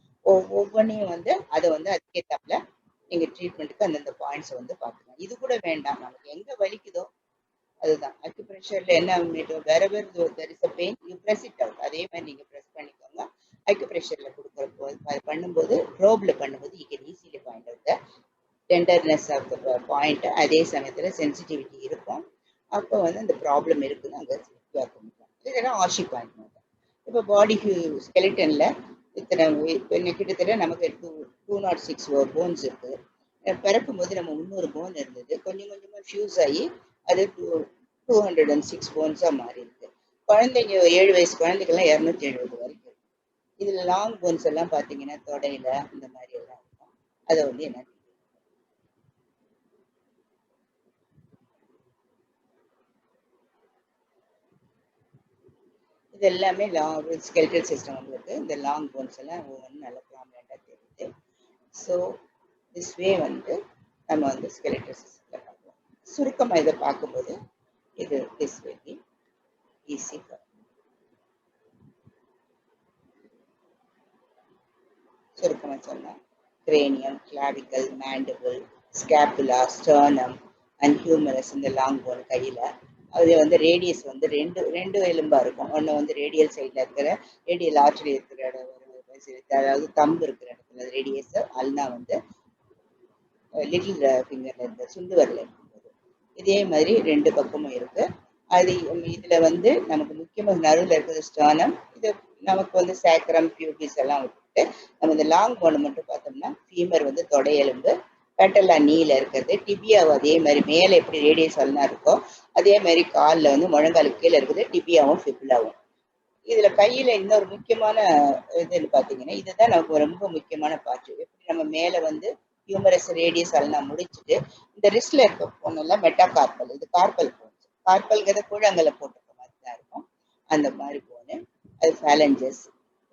ஒவ்வொன்றையும் வந்து அதை வந்து அதுக்கேற்றாப்புல நீங்க ட்ரீட்மெண்ட்டுக்கு அந்தந்த பாயிண்ட்ஸ் வந்து பார்த்துக்கலாம். இது கூட வேண்டாம், நமக்கு எங்க வலிக்குதோ அதுதான். அக்யூப்ரெஷர்ல என்ன wherever there is a pain you press it out. அதே மாதிரி நீங்க பிரஸ் பண்ணிக்கோங்க. அக்யூப்ரெஷர்ல கொடுக்குறப்போ அது பண்ணும்போது ப்ரோப்ல பண்ணும்போது you can easily find out the tenderness of the point. அதே சமயத்துல சென்சிட்டிவிட்டி இருக்கும். அப்போ வந்து அந்த ப்ராப்ளம் இருக்குன்னு அங்கே கியூர் பண்ணிக்கலாம். இதெல்லாம் ஆஷி பாயிண்ட். இப்போ பாடி ஸ்கெலிட்டன்ல இத்தனை கிட்டத்தட்ட நமக்கு 206 போன்ஸ் இருக்கு. பிறக்கும் போது நம்ம 300 போன் இருந்தது, கொஞ்சம் கொஞ்சமா ஃபியூஸ் ஆகி அது 206 போன்ஸா மாறி இருக்கு. குழந்தைங்க 7 வயசு குழந்தைகள்லாம் 270 வரைக்கும். இதுல லாங் போன்ஸ் எல்லாம் பாத்தீங்கன்னா தொடையில இந்த மாதிரி எல்லாம் இருக்கும். அதை வந்து என்ன இது எல்லாமே ஸ்கெலிட்டல் சிஸ்டம் உங்களுக்கு இந்த லாங் போன்ஸ் எல்லாம் ஒவ்வொன்றும் நல்லா ப்ராமினெண்டா தெரியுது. ஸோ திஸ் வே வந்து நம்ம வந்து ஸ்கெலிட்டல் சிஸ்டத்தில் பார்க்கலாம். சுருக்கமாக இதை பார்க்கும்போது இது திஸ் வே ஈஸி. சுருக்கமா சொன்னா cranium, clavicle, mandible, scapula, sternum and humerus இந்த லாங் போன் கையில. அது வந்து ரேடியஸ் வந்து ரெண்டு எலும்பா இருக்கும். ஒன்று வந்து ரேடியல் சைடில் இருக்கிற ரேடியல் ஆர்டரி இருக்கிற இடம், அதாவது தம்பு இருக்கிற இடத்துல ரேடியஸ், அல்னா வந்து லிட்டில் ஃபிங்கர்ல இருந்த சுண்டு வரல இருக்கும்போது. இதே மாதிரி ரெண்டு பக்கமும் இருக்கு. அது இதுல வந்து நமக்கு முக்கியமாக நடுவில் இருக்கிறது ஸ்டர்னம். இது நமக்கு வந்து சேக்ரம், பியூபிஸ் எல்லாம் விட்டுட்டு நம்ம இந்த லாங் போன் மட்டும் பார்த்தோம்னா ஃபீமர் வந்து தொடையெலும்பு, பேட்டல்லா நீல இருக்கிறது, டிபியாவும் அதே மாதிரி மேலே எப்படி ரேடியஸ் எல்லாம் இருக்கோ அதே மாதிரி காலில் வந்து முழங்காலுக்கு கீழே இருக்குது டிபியாவும் ஃபிபுலாவும். இதுல கையில இன்னொரு முக்கியமான இதுன்னு பாத்தீங்கன்னா இதுதான் நமக்கு ரொம்ப முக்கியமான பார்ட். எப்படி நம்ம மேல வந்து ஹியூமரஸ் ரேடியஸ் எல்லாம் முடிச்சுட்டு இந்த ரிஸ்ட்ல இருக்க போனெல்லாம் மெட்டா கார்பல், இது கார்பல் போன்ஸ். கார்பல்கிறத கூழாங்கல்ல போட்டிருக்க மாதிரி தான் இருக்கும். அந்த மாதிரி போனு அது ஃபேலஞ்சஸ்.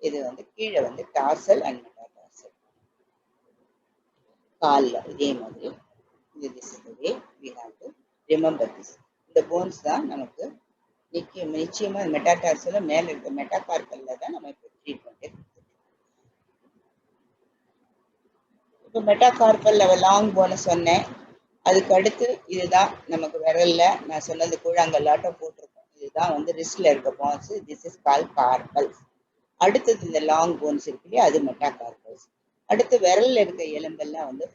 இது வந்து கீழே வந்து டார்சல் அண்ட் மெட்டாடார்சல். காலில் இதே மாதிரி இது this is the way we have to remember this. இந்த போன்ஸ் தான் நமக்கு நிச்சயமா மெட்டாடார்சல் மேல இருக்க மெட்டாகார்பல்ல தான் நம்ம இப்போ ட்ரீட்மெண்ட். இப்போ மெட்டாகார்பல் லாங் போன சொன்னேன். அதுக்கு அடுத்து இதுதான் நமக்கு விரல்ல நான் சொன்னது கூழாங்கல்லாட்டம் போட்டிருக்கோம். இதுதான் வந்து ரிஸ்ட்ல இருக்க bones. This is call carpals. அடுத்தது இந்த லாங் போன்ஸ் இருக்கு இல்லையா, அது மெட்டாகார்பல்ஸ். அடுத்து விரல்ல இருக்க எலும்பெல்லாம் வந்து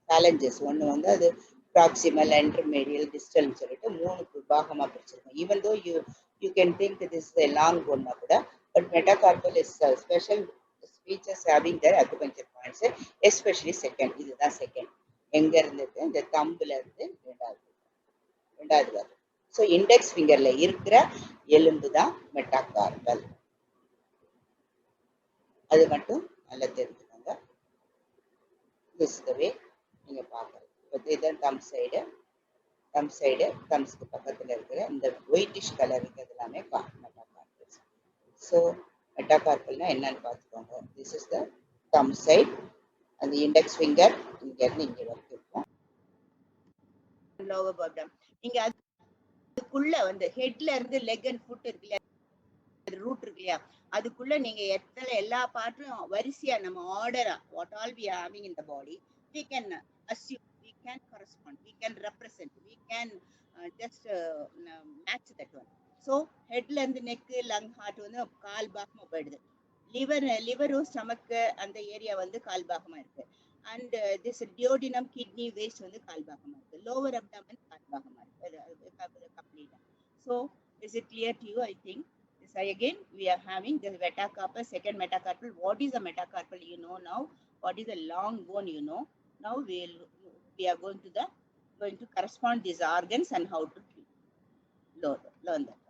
ஃபேலஞ்சஸ். ஒன்று வந்து அது ப்ராக்சிமல், இன்டர்மீடியல், டிஸ்டல்னு சொல்லிட்டு 3 பாகமாக பிரிச்சிருக்கோம். Even though you can think this is a long போன்னா கூட, but metacarpal is special features having their acupuncture points, especially second. இதுதான் செகண்ட். எங்க இருந்துட்டு இந்த தம்புல இருந்து ரெண்டாவது வரும். ஸோ இண்டெக்ஸ் ஃபிங்கர்ல இருக்கிற எலும்பு தான் மெட்டாகார்பல். அது மட்டும் நல்லா தெரிஞ்சுக்கோங்க. திஸ் தி வே நீங்க பார்க்கறது. இதுதான் தம் சைடு, தம்ஸ்க்கு பக்கத்தில் இருக்கிற இந்த ஒயிட்டிஷ் கலர் இருக்கிறது எல்லாமே மெட்டாகார்பல்ஸ். ஸோ மெட்டாகார்பல்னா என்னன்னு பார்த்துக்கோங்க. This is the them side. அந்த இண்டெக்ஸ் ஃபிங்கர் இங்க இருந்து இங்க வரைக்கும் இருக்கும். Lower bottom. நீங்க அதுக்குள்ள வந்து ஹெட்ல இருந்து லெக் அண்ட் ஃபுட் இருக்கு இல்லையா, ரூட் இருக்கு இல்லையா, அதுக்குள்ள நீங்க எல்லா பார்ட்டும் வரிசையா நம்ம ஆர்டரா what all we are having in the body we can assume, we can correspond, we can represent, we can just match that one. So headல இருந்து neck, lung, heart வந்து கால் பாகமா போயிடுது. லிவரும் ஸ்டமக் அந்த ஏரியா வந்து கால் பாகமா இருக்கு. And this duodenum, kidney, waste வந்து கால் பாகமா இருக்கு. லோவர் அப்டாமன் கால் பாகமா இருக்கு கம்ப்ளீட்டா. So is it clear to you? I think this again we are having the metacarpal, second metacarpal. What is a metacarpal? You know now. What is a long bone? You know. Now we are going to correspond these organs and how to learn that.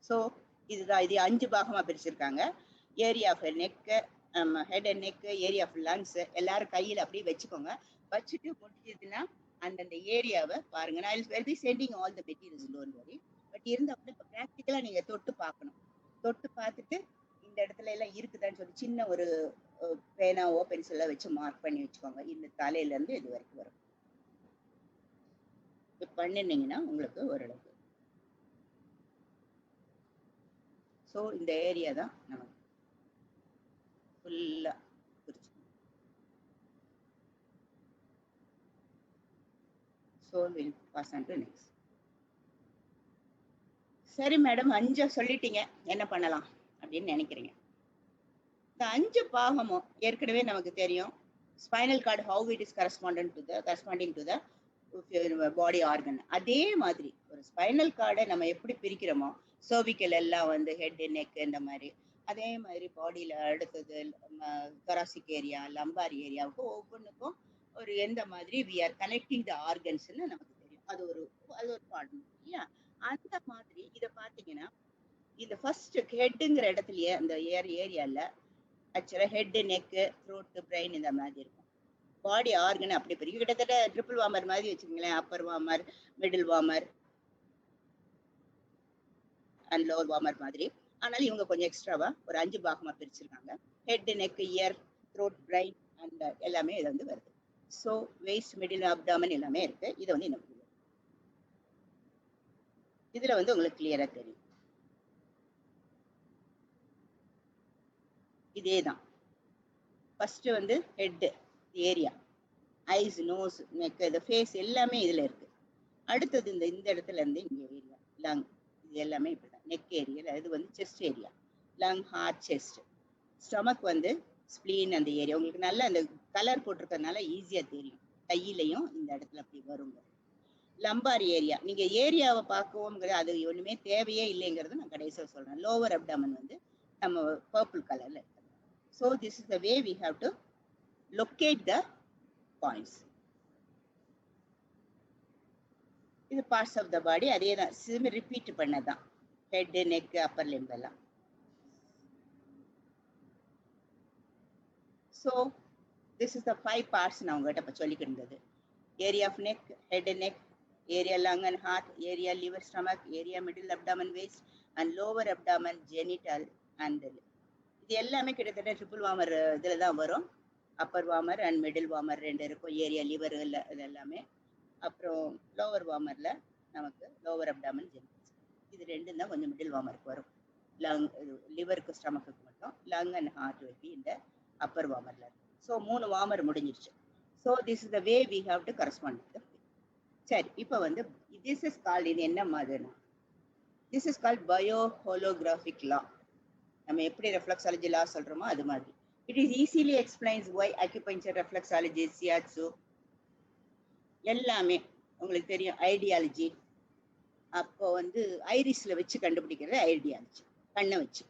So இதுதான், இது 5 பாகமா பிரிச்சிருக்காங்க. Area of neck, head and neck, area of lungs எல்லாரும் கையில அப்படியே வச்சுக்கோங்க. வச்சுட்டு முடிஞ்சதுன்னா அந்தந்த ஏரியாவை பாருங்க. நான் will be sending all the materials, don't worry. But இருந்தாலும் இப்போ ப்ராக்டிக்கலா நீங்க தொட்டு பார்க்கணும். தொட்டு பார்த்துட்டு இந்த இடத்துல எல்லாம் இருக்குதான்னு சொல்லி சின்ன ஒரு பேனாவோ பென்சிலோ வச்சு மார்க் பண்ணி வச்சுக்கோங்க. இந்த தலையில இருந்து இது வரைக்கும் வரும். இது பண்ணினீங்கன்னா உங்களுக்கு ஓரளவுக்கு. ஸோ இந்த ஏரியா தான் நமக்கு ஃபுல்லா பிரிச்சு. So will pass on to next. சரி மேடம், 5 சொல்லிட்டீங்க, என்ன பண்ணலாம் அப்படின்னு நினைக்கிறீங்க? இந்த 5 பாகமும் ஏற்கனவே நமக்கு தெரியும். Spinal cord how it is corresponding to the body organ. அதே மாதிரி ஒரு ஸ்பைனல் கார்டை நம்ம எப்படி பிரிக்கிறோமோ, சர்விக்கல் எல்லாம் வந்து ஹெட், நெக் இந்த மாதிரி, அதே மாதிரி பாடியில அடுத்தது தொராசிக் ஏரியா, லம்பார் ஏரியாவுக்கு ஒவ்வொன்றுக்கும் ஒரு எந்த மாதிரி வி ஆர் கனெக்டிங் த ஆர்கன்ஸ்ன்னு நமக்கு தெரியும். அது ஒரு பார்ட் இல்லையா? அந்த மாதிரி இதை பார்த்தீங்கன்னா இந்த ஃபர்ஸ்ட் ஹெட்டுங்கிற இடத்துலயே அந்த ஏரியால ஆக்சுவலா ஹெட், நெக், த்ரோட், பிரெயின் இந்த மாதிரி இருக்கும். பாடி ஆர்கன் அப்படி பிரிக்கும். கிட்டத்தட்ட ட்ரிபிள் வார்மர் மாதிரி வச்சுக்கோங்களேன். Upper warmer, middle warmer and lower warmer மாதிரி. ஆனால் இவங்க கொஞ்சம் எக்ஸ்ட்ராவா ஒரு 5 பாகமா பிரிச்சிருக்காங்க. Head, neck, ear, throat, brain and எல்லாமே இது வந்து வருது. ஸோ வேஸ்ட், மிடில், அப்டாமன் எல்லாமே இருக்கு. இது வந்து என்ன இதுல வந்து உங்களுக்கு கிளியரா தெரியும். இதேதான். ஃபர்ஸ்ட் வந்து head area, eyes, nose, neck, இந்த ஃபேஸ் எல்லாமே இதுல இருக்கு. அடுத்தது இந்த இடத்துல இருந்து இங்க ஏரியா லங், இது எல்லாமே இப்படிதான். நெக் ஏரியா இது வந்து chest area, lung, heart, chest. Stomach வந்து ஸ்பிளீன் அந்த ஏரியா. உங்களுக்கு நல்ல அந்த கலர் போட்டிருக்கறதுனால ஈஸியா தெரியும். கையிலையும் இந்த இடத்துல அப்படி வருங்க. லம்பார் ஏரியா, நீங்க ஏரியாவை பார்க்கவும் அது ஒண்ணுமே தேவையே இல்லைங்கிறது நான் கடைசியாக சொல்றேன். லோவர் அப்டாமன் வந்து நம்ம பர்பிள் கலர்ல இருக்கு. So this is the way we have to locate the points. இது பார்ட்ஸ் ஆஃப் த பாடி. அதே தான் சிம் ரிப்பீட் பண்ணதான். ஹெட், நெக், அப்பர் லிம்ப் எல்லாம். So this is the 5 parts நான் உங்ககிட்ட இப்போ சொல்லிக்கிட்டு இருந்தது. Area of neck, head and neck, area lung and heart, area liver stomach, area middle abdomen waist, and lower abdomen genital and the lip. இது எல்லாமே கிட்டத்தட்ட ட்ரிபிள் வார்மர் இதில் தான் வரும். Upper warmer and middle warmer ரெண்டு இருக்கும். ஏரியா லிவர் இது எல்லாமே. அப்புறம் லோவர் வார்மரில் நமக்கு லோவர் அப்டாமன் ஜெனிட்டல்ஸ், இது ரெண்டும் தான் கொஞ்சம் மிடில் வார்மருக்கு வரும். லங், லிவருக்கு ஸ்டமக்கு மட்டும். லங் அண்ட் ஹார்ட் வைப்பி இந்த அப்பர் வார்மரில் இருக்கும். ஸோ 3 வார்மர் முடிஞ்சிருச்சு. So this is the way we have to correspond. சரி, இப்போ வந்து திஸ் இஸ் கால்ட், இது என்ன மாதிரினா this is called bio holographic law. நம்ம எப்படி ரெஃப்ளெக்ஸாலஜி லா சொல்றோமோ அது மாதிரி. It is easily explains why acupuncture, reflexology, shiatsu எல்லாமே உங்களுக்கு தெரியும். ஐடியாலஜி, அப்போ வந்து ஐரிஸ்ல வச்சு கண்டுபிடிக்கிறது ஐடியாலஜி, கண்ணை வச்சு.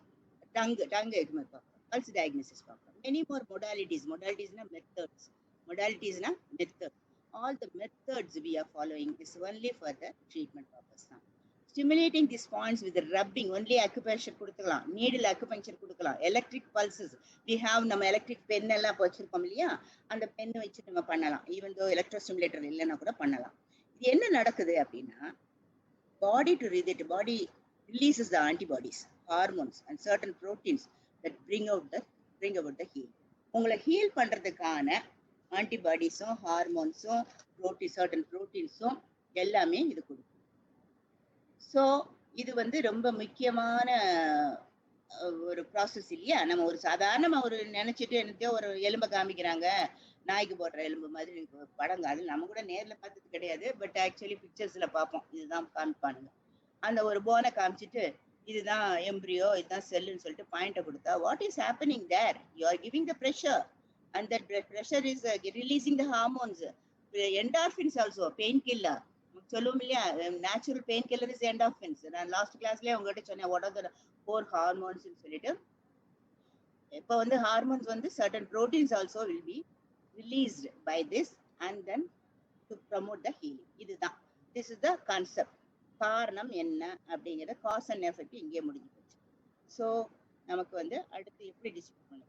டங்கு எக்மெண்ட் பார்ப்போம், பல்ஸ் டயக்னோசிஸ் பார்ப்போம். Many more modalities. மொடாலிட்டிஸ்னா மெத்தட்ஸ். மொடாலிட்டிஸ்னா method. All the methods we are following is only for the treatment purpose. Stimulating these points with the rubbing, only acupressure கொடுக்கலாம், needle acupuncture கொடுக்கலாம், electric pulses we have. நம்ம எலக்ட்ரிக் பென் எல்லாம் வச்சிருக்கோம் இல்லையா, அந்த பென் வச்சு நம்ம பண்ணலாம். ஈவன் தோ எலக்ட்ரோஸ்டிமுலேட்டர் இல்லைன்னா கூட பண்ணலாம். இது என்ன நடக்குது அப்படின்னா, body to read it, body releases the antibodies, hormones and certain proteins that bring about the heal. உங்களை ஹீல் பண்றதுக்கான ஆன்டிபாடிஸும் ஹார்மோன்ஸும் சர்டன் ப்ரோட்டீன்ஸும் எல்லாமே இது கொடுக்கும். ஸோ இது வந்து ரொம்ப முக்கியமான ஒரு ப்ராசஸ் இல்லையா. நம்ம ஒரு சாதாரணமா ஒரு நினைச்சிட்டு என்னத்தையோ ஒரு எலும்பை காமிக்கிறாங்க, நாய்க்கு போடுற எலும்பு மாதிரி படங்க, அது நம்ம கூட நேரில் பார்த்தது கிடையாது. பட் ஆக்சுவலி பிக்சர்ஸ்ல பார்ப்போம், இதுதான் காமிப்பானுங்க. அந்த ஒரு போனை காமிச்சிட்டு இதுதான் எம்ப்ரியோ, இதுதான் செல்லுன்னு சொல்லிட்டு பாயிண்ட்டை கொடுத்தா, what is happening there? You are giving the pressure. And that pressure is releasing the hormones, endorphins also, painkiller. சொல்லுவோம் இல்லையா, natural painkiller is endorphins. நான் லாஸ்ட் கிளாஸ்லயே உங்ககிட்ட சொன்னேன், what are the 4 hormones ன்னு சொல்லிட்டு. இப்போ வந்து ஹார்மோன்ஸ் வந்து certain proteins also will be released by this and then to promote the healing. இதுதான், this is the concept. காரணம் என்ன அப்படிங்கிற காஸ் அண்ட் எஃபெக்ட் இங்கே முடிஞ்சு போச்சு. ஸோ நமக்கு வந்து அடுத்து எப்படி டிஸ்ட்ரிபியூட் பண்ண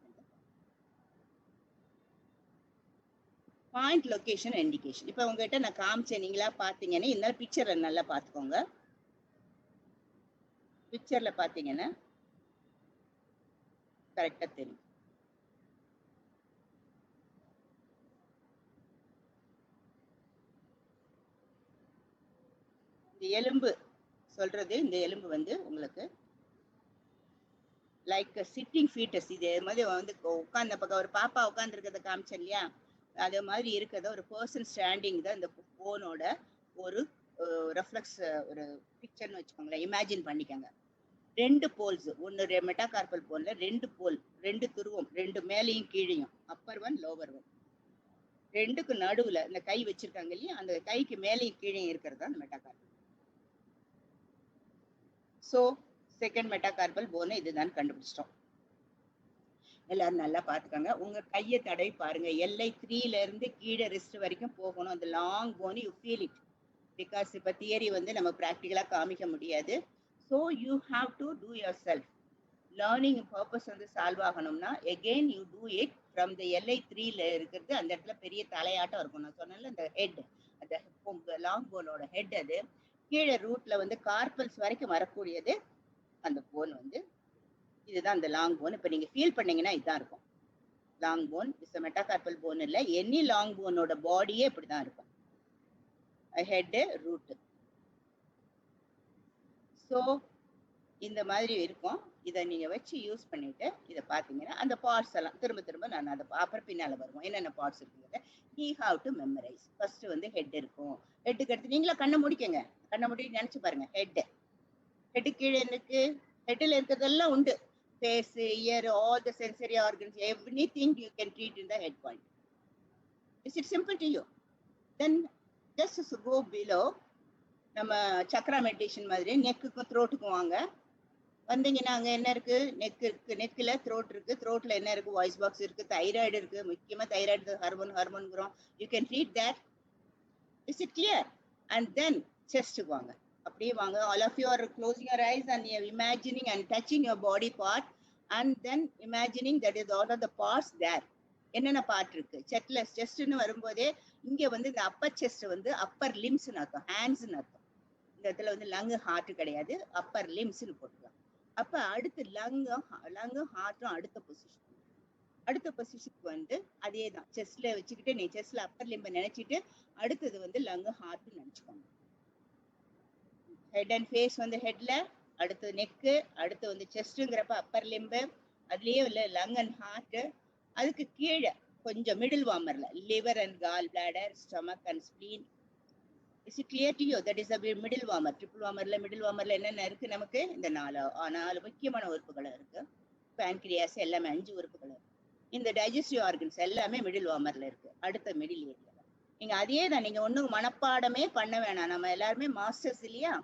பாயிண்ட், லொகேஷன், இண்டிகேஷன். இப்போ உங்ககிட்ட நான் காமிச்சேன், நீங்களா பார்த்தீங்கன்னா இந்த பிக்சரை நல்லா பார்த்துக்கோங்க. பிக்சர்ல பார்த்தீங்கன்னா கரெக்டா தெரியும். இந்த எலும்பு சொல்றது, இந்த எலும்பு வந்து உங்களுக்கு லைக் சிட்டிங் ஃபீட்டஸ். இதே மாதிரி வந்து உட்கார்ந்த பக்கம் ஒரு பாப்பா உட்கார்ந்து இருக்கிறத காமிச்சேன் இல்லையா, அதே மாதிரி இருக்கிறத ஒரு பர்சன் ஸ்டாண்டிங் தான் இந்த போனோட ஒரு ரெஃப்ளெக்ஸ் ஒரு பிக்சர்னு வச்சுக்கோங்களேன். இமேஜின் பண்ணிக்கோங்க. 2 போல்ஸ், ஒன்று மெட்டாகார்பல் போன்ல 2 போல், 2 துருவம், 2 மேலையும் கீழையும், அப்பர் ஒன் லோவர் ஒன், 2க்கு நடுவுல இந்த கை வச்சிருக்காங்க இல்லையா, அந்த கைக்கு மேலையும் கீழையும் இருக்கிறது தான் மெட்டாகார்பல். ஸோ செகண்ட் மெட்டாகார்பல் போனை இதுதான் கண்டுபிடிச்சிட்டோம். எல்லாரும் நல்லா பார்த்துக்கோங்க. உங்க கையை தடவி பாருங்க. LI3ல இருந்து கீழே ரிஸ்ட் வரைக்கும் போகணும். அந்த long bone you feel it. Because இப்போ தியரி வந்து நம்ம ப்ராக்டிக்கலா காமிக்க முடியாது. So you have to do yourself. Learning purpose வந்து சால்வ் ஆகணும்னா again you do it from the LI3ல இருக்கிறது. அந்த இடத்துல பெரிய தலையாட்டம் இருக்கும். நான் சொன்னேன்ல, இந்த ஹெட், அந்த லாங் போனோட ஹெட், அது கீழே ரூட்ல வந்து கார்பல்ஸ் வரைக்கும் வரக்கூடியது அந்த போன் வந்து இதுதான் அந்த லாங் போன். இப்போ நீங்க ஃபீல் பண்ணீங்கன்னா இதுதான் இருக்கும் long phone. It's metacarpal phone இல்லை, எனி லாங் போனோட பாடியே இப்படிதான் இருக்கும். Head, root. ஸோ இந்த மாதிரி இருக்கும். இதை நீங்க வச்சு யூஸ் பண்ணிட்டு இதை பார்த்தீங்கன்னா அந்த பார்ட்ஸ் எல்லாம் திரும்ப திரும்ப நான் அதை அப்புறம் பின்னால வருவோம் என்னென்ன பார்ட்ஸ் இருக்குங்கிறத you have to memorise. First வந்து ஹெட் இருக்கும். ஹெட்டுக்கு அடுத்து நீங்களா கண்ணை முடிக்கங்க, கண்ணை முடி நினைச்சு பாருங்க. ஹெட் கீழே இருக்கு, ஹெட்டில் இருக்கிறதெல்லாம் உண்டு. Face, ear, all the sensory organs, everything you can treat in the head point. Is it simple to you? Then just go below. நம்ம சக்ரா மெடிடேஷன் மாதிரி நெக்குக்கும் த்ரோட்டுக்கும் வாங்க. வந்தீங்கன்னா அங்க என்ன இருக்கு? நெக் இருக்கு, நெக்ல த்ரோட் இருக்கு, த்ரோட்ல என்ன இருக்கு? வாய்ஸ் பாக்ஸ் இருக்கு, தைராய்டு இருக்கு, முக்கியமா தைராய்டு ஹார்மோன்கிறோம். You can treat that. Is it clear? And then செஸ்ட்டுக்கு வாங்க. அப்படியே வாங்க. All of you are closing your eyes and you imagining and touching your body part and then imagining that is all of the parts there. என்னென்ன பார்ட் இருக்கு? செஸ்ட்னு வரும்போதே இங்க வந்து இந்த அப்பர் செஸ்ட் வந்து அப்பர் லிம்ஸ்னு அர்த்தம், ஹேண்ட்ஸ்னு அர்த்தம். இந்த இடத்துல வந்து லங்கு ஹார்ட் கிடையாது, அப்பர் லிம்ஸ்னு போட்டுக்கலாம். அப்ப அடுத்து லங்கும் ஹார்ட்டும் அடுத்த பொசிஷனுக்கு வந்து அதே தான் செஸ்ட்ல வச்சுக்கிட்டு நீ செஸ்ட்ல அப்பர் லிம்ப நினைச்சிட்டு அடுத்தது வந்து லங்கு ஹார்ட் நினைச்சுக்கோங்க. ஹெட் அண்ட் ஃபேஸ் வந்து ஹெட்ல, அடுத்து நெக்கு, அடுத்து வந்து செஸ்ட்ங்கிறப்ப அப்பர் லிம்பு, அதுலயே உள்ள லங் அண்ட் ஹார்ட். அதுக்கு கீழே கொஞ்சம் மிடில் வார்மர்ல liver and gall bladder, stomach and spleen. Is it clear to you? That is a middle warmer. Triple warmerல மிடில் வார்மர்ல என்னென்ன இருக்கு? நமக்கு இந்த நாலு முக்கியமான உறுப்புகள் இருக்கு. பேன்கிரியாஸ் எல்லாமே 5 உறுப்புகள் இருக்கு. இந்த டைஜஸ்டிவ் ஆர்கன்ஸ் எல்லாமே மிடில் வார்மர்ல இருக்கு, அடுத்த மிடில் ஏரியால. நீங்க அதே தான், நீங்க ஒண்ணும் மனப்பாடமே பண்ண வேணாம். நம்ம எல்லாருமே மாஸ்டர்ஸ் இல்லையா?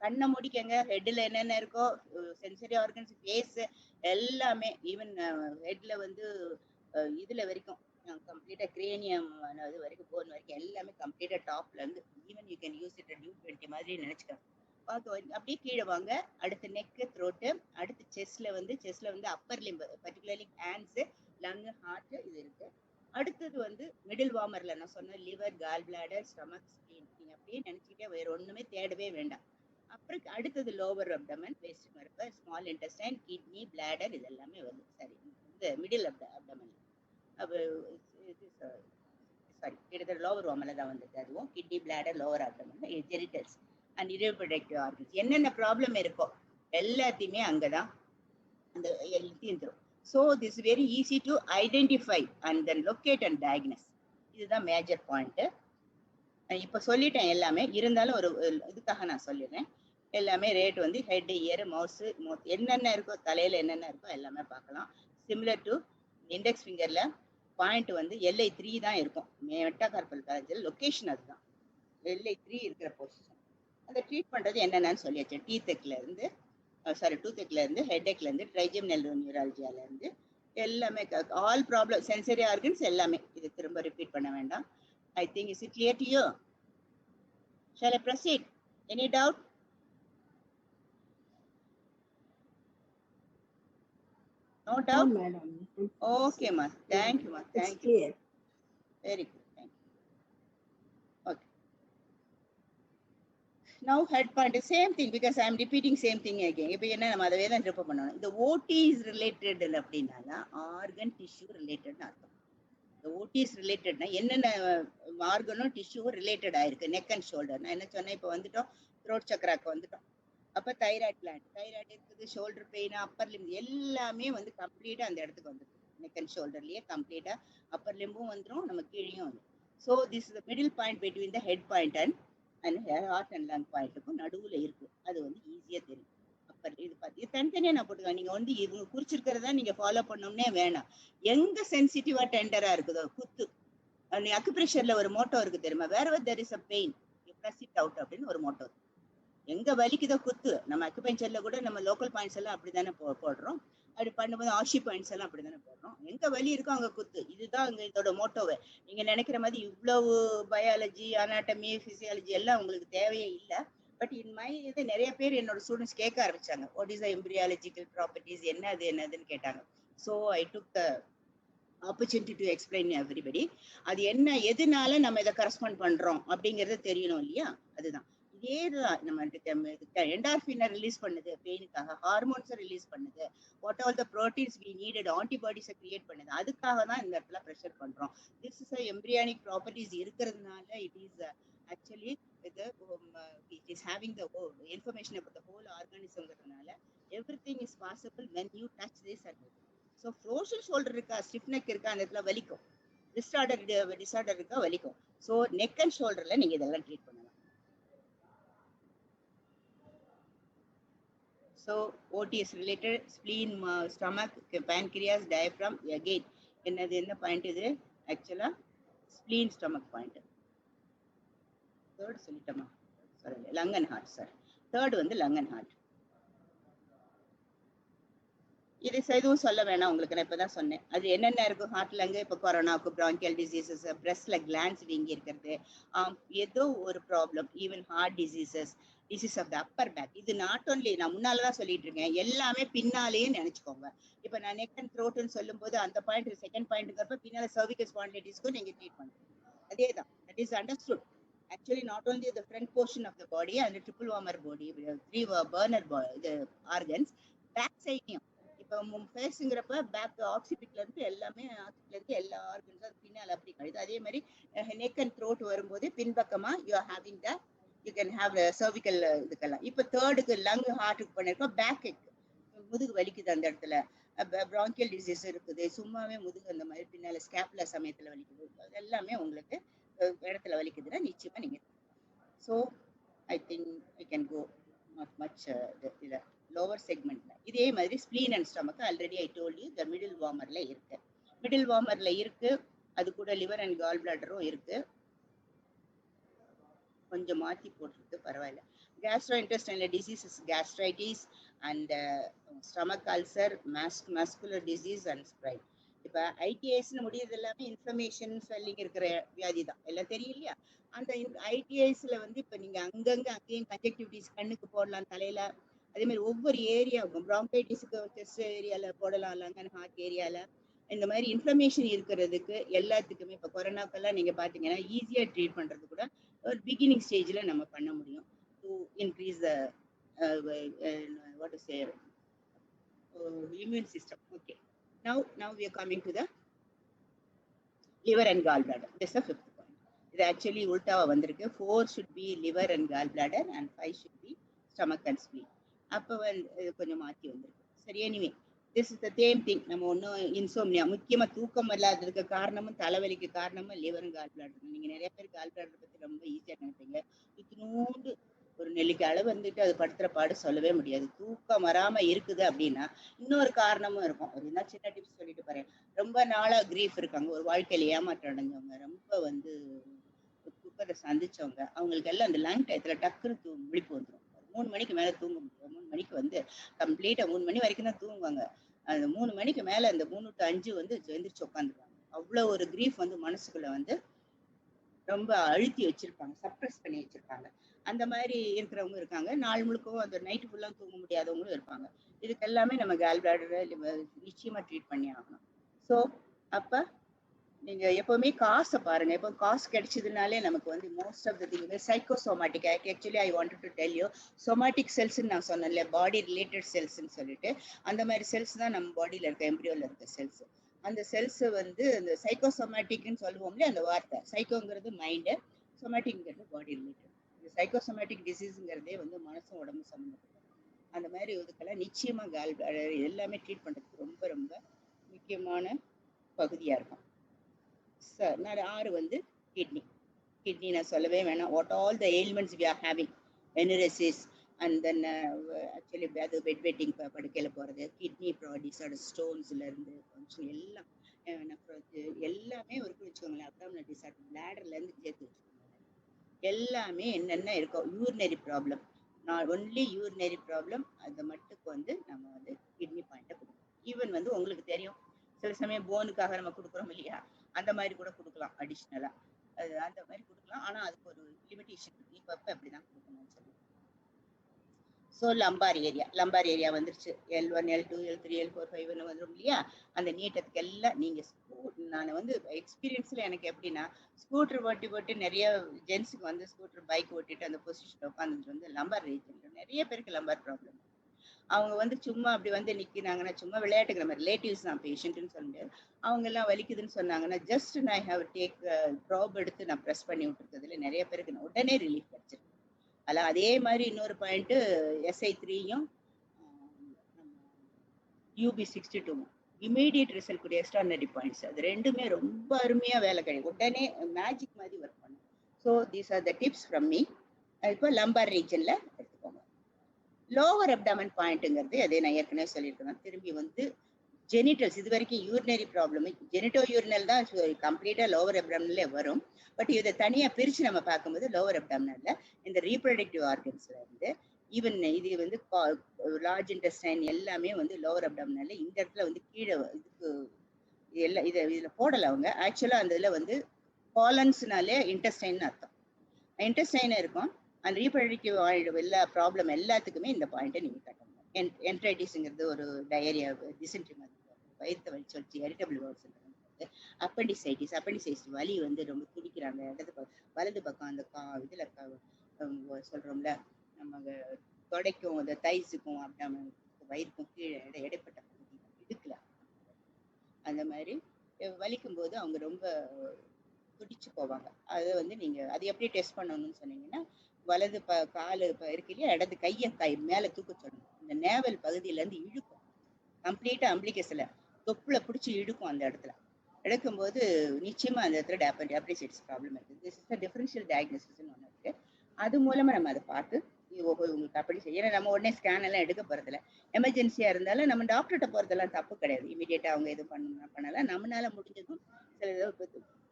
கண்ணை முடிக்கங்க. ஹெட்ல என்னென்ன இருக்கோ, சென்சரி ஆர்கன்ஸ், ஃபேஸ் எல்லாமே, ஈவன் ஹெட்ல வந்து இதுல வரைக்கும் கம்ப்ளீட்டா கிரேனியம் இது வரைக்கும், போன் வரைக்கும் எல்லாமே கம்ப்ளீட்டா டாப்ல இருந்து even you can use it due 20 மாதிரி நினைச்சுக்கோங்க. அப்படியே கீழே வாங்க. அடுத்து நெக்கு, த்ரோட்டு, அடுத்து செஸ்ட்ல வந்து upper limb, particularly hands, lung, heart இது இருக்கு. அடுத்தது வந்து மிடில் வார்மர்ல நான் சொன்ன liver, gall bladder, stomach, spleen. நீங்க அப்படியே நினைச்சுக்கிட்டே வேற ஒண்ணுமே தேடவே வேண்டாம். அப்புறம் அடுத்தது லோவர் அப்டமன், வேஸ்ட் மரப்ப, ஸ்மால் இன்டெஸ்டைன், கிட்னி, பிளாடர், இது எல்லாமே வருது. சரி, இந்த மிடில் அப்டமன் சாரி, கிட்டத்தட்ட லோவர் வார்மர்ல தான் வந்தது. அதுவும் kidney, bladder, lower abdomen, genitals and reproductive organs. என்னென்ன ப்ராப்ளம் இருக்கோ எல்லாத்தையுமே அங்கதான் அந்த தீர்ந்துரும். So this very easy to identify and then locate and diagnose. இதுதான் மேஜர் பாயிண்ட். இப்ப சொல்லிட்டேன் எல்லாமே, இருந்தாலும் ஒரு இதுக்காக நான் சொல்லிடுறேன். எல்லாமே ரேட் வந்து ஹெட், இயர், மவுஸ், என்னென்ன இருக்கோ தலையில என்னென்ன இருக்கோ எல்லாமே பார்க்கலாம். சிமிலர் டு இண்டெக்ஸ் ஃபிங்கர்ல பாயிண்ட் வந்து LI3 தான் இருக்கும். மெட்டாகார்பல் பேலஜில் லொகேஷன் அதுதான் LI3 இருக்கிற பொசிஷன். அதை ட்ரீட் பண்றது என்னென்னு சொல்லியாச்சு. டூத்தெக்ல இருந்து ஹெட்ஏக்ல இருந்து ட்ரைஜெமினல் நியூராலஜியால இருந்து எல்லாமே ஆல் ப்ராப்ளம் சென்சரி ஆர்கன்ஸ் எல்லாமே. இது திரும்ப ரிப்பீட் பண்ண வேண்டாம். I think is it clear to you? Shall I proceed? Any doubt? No doubt? No, madam. Okay, ma. Thank you, ma. Thank you. Clear. Very good. Thank you. Okay. Now head point is same thing because I am repeating same thing again. இப்போ என்ன நம்ம அதவே தான் ரிப்பீட் பண்ணணும். இந்த OT is related அப்படின்னா ஆர்கன் டிஷ்யூ ரிலேட்டட்னு அர்த்தம். இந்த OT is ரிலேட்டட்னா என்னென்ன ஆர்கனும் டிஷ்யூ ரிலேட்டட் ஆயிருக்கு. நெக் அண்ட் ஷோல்டர் நான் என்ன சொன்னேன், இப்போ வந்துட்டோம் த்ரோட் சக்கராக்கு வந்துட்டோம். அப்போ தைராய்டு கிளாண்ட், தைராய்டு இருக்குது, ஷோல்டர் பெயின், அப்பர் லிம் எல்லாமே வந்து கம்ப்ளீட்டா அந்த இடத்துக்கு வந்துடும். நெக் அண்ட் ஷோல்டர்லயே கம்ப்ளீட்டா அப்பர் லிம்பும் வந்துடும், நம்ம கீழேயும் வந்துடும். So this is the middle point between the head point and heart and lung பாயிண்ட்டுக்கும் நடுவுல இருக்கு. அது வந்து ஈஸியா தெரியும். அப்பர் இது பார்த்து தனித்தனியா நான் போட்டுக்கலாம். நீங்க வந்து இவங்க குறிச்சிருக்கிறதா நீங்க ஃபாலோ பண்ணணும்னே வேணாம். எங்க சென்சிட்டிவா டெண்டரா இருக்குதோ குத்து. அக்குப்ரெஷர்ல ஒரு மோட்டோ இருக்கு தெரியுமா? Where there is a pain you press it out அப்படின்னு ஒரு மோட்டோ இருக்கு. எங்க வலிக்குதோ குத்து. நம்ம அக்குபஞ்சர்ல கூட நம்ம லோக்கல் பாயிண்ட்ஸ் எல்லாம் அப்படித்தானே போடுறோம். அப்படி பண்ணும்போது ஆஷி பாயிண்ட்ஸ் எல்லாம் அப்படித்தானே போடுறோம். எங்க வலி இருக்கோ அங்க குத்து. இதுதான் அங்க இதோட மோட்டோவை. நீங்க நினைக்கிற மாதிரி இவ்வளவு பயாலஜி, அனாட்டமி, பிசியாலஜி எல்லாம் உங்களுக்கு தேவையே இல்லை. பட் இன் மை இது நிறைய பேர் என்னோட ஸ்டூடெண்ட்ஸ் கேட்க ஆரம்பிச்சாங்க, what is the embryological properties, என்னதுன்னு கேட்டாங்க. So I took the opportunity to explain everybody. அது என்ன, எதுனால நம்ம இதை கரஸ்பாண்ட் பண்றோம் அப்படிங்கறது தெரியணும் இல்லையா? அதுதான் இதேதான் நம்ம என்டார்பினை ரிலீஸ் பண்ணுது, பெயினுக்காக ஹார்மோன்ஸை ரிலீஸ் பண்ணுது, what all the proteins we needed, ஆன்டிபாடிஸை கிரியேட் பண்ணுது. அதுக்காக தான் இந்த இடத்துல ப்ரெஷர் பண்றோம். திஸ் இஸ் எம்பிரியானிக் ப்ராப்பர்ட்டிஸ் இருக்கிறதுனால it is actually the it is having the whole information about the whole organism. Everything is possible when you touch this and so frozen shoulder இருக்கா stiff neck இருக்கா அந்த இடத்துல வலிக்கும், disorder இருக்கா வலிக்கும். so neck and shoulderல நீங்க இதெல்லாம் ட்ரீட் பண்ணலாம். so what is related spleen, stomach, pancreas, diaphragm again என்ன பாயிண்ட் இது ஆக்சுவலா spleen stomach point. third சொல்லிட்டோமா, sorry lung and heart. Sir third வந்து lung and heart. இது எதுவும் சொல்ல வேணாம் உங்களுக்கு, நான் இப்பதான் சொன்னேன். அது என்னென்ன இருக்கும் ஹார்ட் லங்கு, இப்போ கொரோனாவுக்கு பிராங்கியல் டிசீசஸ், பிரஸ்ட்ல கிளான்ஸ் வீங்கி இருக்கிறது, ஏதோ ஒரு problem, even heart diseases, disease of the upper back. இது நாட் ஓன்லி நான் முன்னாலதான் சொல்லிட்டு இருக்கேன், எல்லாமே பின்னாலேயே நினைச்சுக்கோங்க. இப்ப நான் நெக் அண்ட் த்ரோட்னு சொல்லும் போது அந்த பாயிண்ட் செகண்ட் பாயிண்ட்ங்கிறப்ப பின்னால சர்விக்கல் ஸ்பாண்டிலைட்டிஸ்க்கும் நீங்க ட்ரீட் பண்ணுங்க. அதேதான், that is understood. Actually, not only the front portion of the body and the triple warmer body, three burner the organs, back side. இப்போ ஃபேஸுங்கிறப்ப பேக் ஆக்சிபிட்ல இருந்து எல்லாமே ஆக்சிபிட்ல இருந்து எல்லா ஆர்கன்ஸும் அது பின்னால் அப்படி கழிது. அதே மாதிரி நெக் அண்ட் த்ரோட் வரும்போது பின்பக்கமா you are having the you can have cervical இதுக்கெல்லாம். இப்போ தேர்டுக்கு லங் ஹார்ட்டுக்கு பண்ணிருக்கோம், பேக் எக் முதுகு வலிக்குது, அந்த இடத்துல பிராங்கியல் டிசீஸ் இருக்குது, சும்மாவே முதுகு அந்த மாதிரி பின்னால ஸ்கேப்ல சமயத்துல வலிக்குது, அது எல்லாமே உங்களுக்கு இடத்துல வலிக்குதுன்னா நிச்சயமா நீங்க. So I think I can go not much இதில் லோவர் செக்மெண்ட்ல. இதே மாதிரி spleen and stomach already I told you the middle வார்மர்ல இருக்கு, மிடில் வார்மர்ல இருக்கு. அது கூட லிவர் அண்ட் கால் பிளாடரும் இருக்கு, கொஞ்சம் மாற்றி போட்டுருக்கு, பரவாயில்ல. Castro intestinal diseases, gastritis and stomach ulcer, muscular disease and Sprite. இப்ப ஐடிஐஸ்னு முடியறது எல்லாமே இன்ஃப்ளமேஷன் ஸ்வெல்லிங் இருக்கிற வியாதி தான், எல்லாம் தெரியும் இல்லையா? அந்த ஐடிஐஸ்ல வந்து இப்ப நீங்க அங்கேயும் கன்ஜெக்டிவிட்டிஸ் கண்ணுக்கு போடலாம், தலையில. அதே மாதிரி ஒவ்வொரு ஏரியாவுக்கும் பிராங்கைட்டிஸ்க்கு செஸ்ட் ஏரியால போடலாம், லங் அண்ட் ஹார்ட் ஏரியால. இந்த மாதிரி இன்ஃப்ளமேஷன் இருக்கிறதுக்கு எல்லாத்துக்குமே இப்போ கொரோனாக்கெல்லாம் நீங்க பாத்தீங்கன்னா ஈஸியா ட்ரீட் பண்றது கூட ஒரு பிகினிங் ஸ்டேஜ்ல நம்ம பண்ண முடியும் to increase the what to say immune system. Okay, now we are coming to the liver and gallbladder. This is the fifth point. இது ஆக்சுவலி உல்டாவா வந்திருக்கு. 4 should be liver and gallbladder and 5 should be stomach and spleen. அப்போ வந்து கொஞ்சம் மாற்றி வந்திருக்கு. சரி, anyway this is the same thing. நம்ம ஒன்றும் இன்சோம்னியா, முக்கியமா தூக்கம் இல்லாததுக்கு காரணமும் தலைவலிக்கு காரணமும் லிவர் அண்ட் கால் பிளாடர். நீங்க நிறைய பேர் கால் பிளாடர் பத்தி ரொம்ப ஈஸியா நினைப்பீங்க. இத்தினூண்டு ஒரு நெல்லிக்கு அளவு வந்துட்டு அது படுத்துற பாடு சொல்லவே முடியாது. தூக்கம் வராம இருக்குது அப்படின்னா இன்னொரு காரணமும் இருக்கும். ஒரு என்ன சின்ன டிப்ஸ் சொல்லிட்டு போறேன். ரொம்ப நாளா கிரீஃப் இருக்காங்க, ஒரு வாழ்க்கையில ஏமாற்றம் அடைஞ்சவங்க, ரொம்ப வந்து துக்கத்தை சந்திச்சவங்க, அவங்களுக்கு எல்லாம் அந்த லங் டயத்துல டக்குன்னு விழிப்பு வந்துடும். 3 மணிக்கு மேல தூங்க முடியும். 3 மணிக்கு வந்து கம்ப்ளீட்டா 3 மணி வரைக்கும் தான் தூங்குவாங்க. அந்த 3 மணிக்கு மேல அந்த 3 to 5 வந்து எந்திரிச்சு உட்காந்துருவாங்க. அவ்வளவு ஒரு கிரீஃப் வந்து மனசுக்குள்ள வந்து ரொம்ப அழுத்தி வச்சிருப்பாங்க, சப்ரஸ் பண்ணி வச்சிருப்பாங்க. அந்த மாதிரி இருக்கிறவங்க இருக்காங்க. நாள் முழுக்கவும் அந்த நைட்டு ஃபுல்லா தூங்க முடியாதவங்களும் இருப்பாங்க. இதுக்கு எல்லாமே நம்ம கால் பிளாடரை நிச்சயமா ட்ரீட் பண்ணி ஆகணும். ஸோ அப்ப நீங்க எப்பவுமே காசை பாருங்க. எப்போ காசு கிடைச்சதுனாலே நமக்கு வந்து most of the thing psychosomatic. Actually I wanted to tell you, somatic செல்ஸ்ன்னு நான் சொன்னேன்ல, பாடி ரிலேட்டட் செல்ஸ்ன்னு சொல்லிட்டு, அந்த மாதிரி செல்ஸ் தான் நம்ம பாடியில இருக்க எம்ப்ரியோல இருக்க செல்ஸ். அந்த செல்ஸ் வந்து இந்த சைக்கோசோமாட்டிக்னு சொல்லுவோம்ல, அந்த வார்த்தை சைக்கோங்கிறது மைண்டு, சொமாட்டிக்ங்கிறது பாடி ரிலேட்டட். இந்த சைக்கோசோமாட்டிக் டிசீஸ்ங்கிறதே வந்து மனசும் உடம்பு சம்மந்தப்பட்டது. அந்த மாதிரி இதுக்கெல்லாம் நிச்சயமா கால் எல்லாமே ட்ரீட் பண்றதுக்கு ரொம்ப ரொம்ப முக்கியமான பகுதியா இருக்கும். ஆறு வந்து கிட்னி. கிட்னி நான் சொல்லவே வேணாம். What all the ailments we are having, enuresis and then actually அது பெட் வெட்டிங் படுக்கையில போறது, கிட்னி ப்ராடிஸோட ஸ்டோன்ஸ்ல இருந்து ஃபங்க்ஷன் எல்லாம் எல்லாமே ஒரு வச்சுக்கோங்களேன். அப்டாமினல் டிசார்டர், பிளாடர்ல இருந்து சேர்த்து வச்சுக்கோங்க. எல்லாமே என்னென்ன இருக்கும், urinary problem, not only urinary problem, அது மட்டுக்கு வந்து நம்ம வந்து கிட்னி பாயிண்ட்டை கொடுக்கணும். ஈவன் வந்து உங்களுக்கு தெரியும், சில சமயம் போனுக்காக நம்ம கொடுக்குறோம் இல்லையா, அந்த மாதிரி கூட கொடுக்கலாம் அடிஷ்னலா. அது அந்த மாதிரி கொடுக்கலாம், ஆனா அதுக்கு ஒரு லிமிடேஷன் இருக்கு. இப்ப அப்படிதான் கொடுக்கணும்னு சொல்லி. ஸோ லம்பார் ஏரியா வந்துருச்சு. L1, L2, L3, L4, 5 வந்துடும் இல்லையா? அந்த நீட்டத்துக்கு எல்லாம் நீங்க நான் வந்து எக்ஸ்பீரியன்ஸ்ல எனக்கு எப்படின்னா, ஸ்கூட்டர் ஓட்டி நிறைய ஜென்ஸுக்கு வந்து ஸ்கூட்டர் பைக் ஓட்டிட்டு அந்த பொசிஷன் உட்காந்துட்டு வந்து லம்பார் ரீஜன் நிறைய பேருக்கு லம்பார் ப்ராப்ளம். அவங்க வந்து சும்மா அப்படி வந்து நிக்கிறாங்கன்னா சும்மா விளையாட்டுக்கு நம்ம ரிலேட்டிவ்ஸ் தான் பேஷண்ட்னு சொல்ல முடியாது. அவங்க எல்லாம் வலிக்குதுன்னு சொன்னாங்கன்னா ஜஸ்ட் நான் ஹேவ் டேக் ப்ராப் எடுத்து நான் ப்ரெஸ் பண்ணி விட்டுருக்கிறதுல நிறைய பேருக்கு நான் உடனே ரிலீஃப் கிடைச்சிருக்கு. அல்ல அதே மாதிரி இன்னொரு பாயிண்ட் SI3யும் UB62 இமீடியட் ரிசல்ட் கூடிய எக்ஸ்ட்ரானரி பாயிண்ட்ஸ் அது ரெண்டுமே ரொம்ப அருமையா வேலை கிடைக்கும். உடனே மேஜிக் மாதிரி ஒர்க் பண்ணும். So these are the tips from me. இப்போ லம்பார் ரீஜன்ல எடுத்துக்கோங்க. லோவர் அப்டாமன் பாயிண்ட்ங்கிறது அதே நான் ஏற்கனவே சொல்லியிருக்கேன். திரும்பி வந்து ஜெனிட்டல்ஸ் இது வரைக்கும் யூரினரி ப்ராப்ளம் ஜெனிட்டோ யூரினல் தான் கம்ப்ளீட்டா லோவர் அப்டாமினல்ல வரும். பட் இதை தனியா பிரிச்சு நம்ம பார்க்கும்போது லோவர் அப்டாமினல்ல இந்த ரீப்ரொடக்டிவ் ஆர்கன்ஸ்ல இருந்து ஈவன் இது வந்து லார்ஜ் இன்டெஸ்டைன் எல்லாமே வந்து லோவர் அப்டாமினல்ல இந்த இடத்துல வந்து கீழே இதுக்கு எல்லாம் இதுல போடல அவங்க. ஆக்சுவலா அந்த இதுல வந்து காலன்ஸ்னாலே இன்டெஸ்டைன் அர்த்தம். இன்டெஸ்டைன் இருக்கும். அந்த ரீப்ரொடக்டிவ் எல்லா ப்ராப்ளம் எல்லாத்துக்குமே இந்த பாயிண்ட்டை நீங்க கட்டணும். என்ட்ரைட்டிஸ்ங்கிறது ஒரு டயரியா, டிசென்ட்ரி மாதிரி வயிற்று வலிச்சு வச்சு இரிட்டபிள் பவுல் அப்பெண்டிசைட்டிஸ் வலி வந்து ரொம்ப துடிக்கிறாங்க. வலது பக்கம் அந்த இதுல சொல்றோம்ல நம்ம தொடைக்கும் அந்த தைஸுக்கும் அப்டாமன் வயிறுக்கும் கீழே இடைப்பட்ட பகுதி இடுக்கல அந்த மாதிரி வலிக்கும் போது அவங்க ரொம்ப துடிச்சு போவாங்க. அதை வந்து நீங்க அது எப்படி டெஸ்ட் பண்ணணும்னு சொன்னீங்கன்னா வலது காலு இருக்கு இல்லையா, இடது கையை மேல தூக்க சொல்லணும். இந்த நேவல் பகுதியில இருந்து இழுக்கும் கம்ப்ளீட்டா அம்பிளிகஸ்ல தொப்புல பிடிச்சி இழுக்கும். அந்த இடத்துல எடுக்கும்போது நிச்சயமா அந்த இடத்துல அப்பெண்டிசைட்டிஸ் ப்ராப்ளம் இருக்கு. திஸ் இஸ் டிஃபரன்ஷியல் டயக்னோசிஸ்னு ஒன்று இருக்கு. அது மூலமா நம்ம அதை பார்த்து உங்களுக்கு அப்படி ஏன்னா நம்ம உடனே ஸ்கேன் எல்லாம் எடுக்க போறதில்ல. எமர்ஜென்சியா இருந்தாலும் நம்ம டாக்டர்கிட்ட போறதெல்லாம் தப்பு கிடையாது. இமீடியட்டா அவங்க எதுவும் பண்ணலாம். நம்மளால முடிஞ்சதும் சில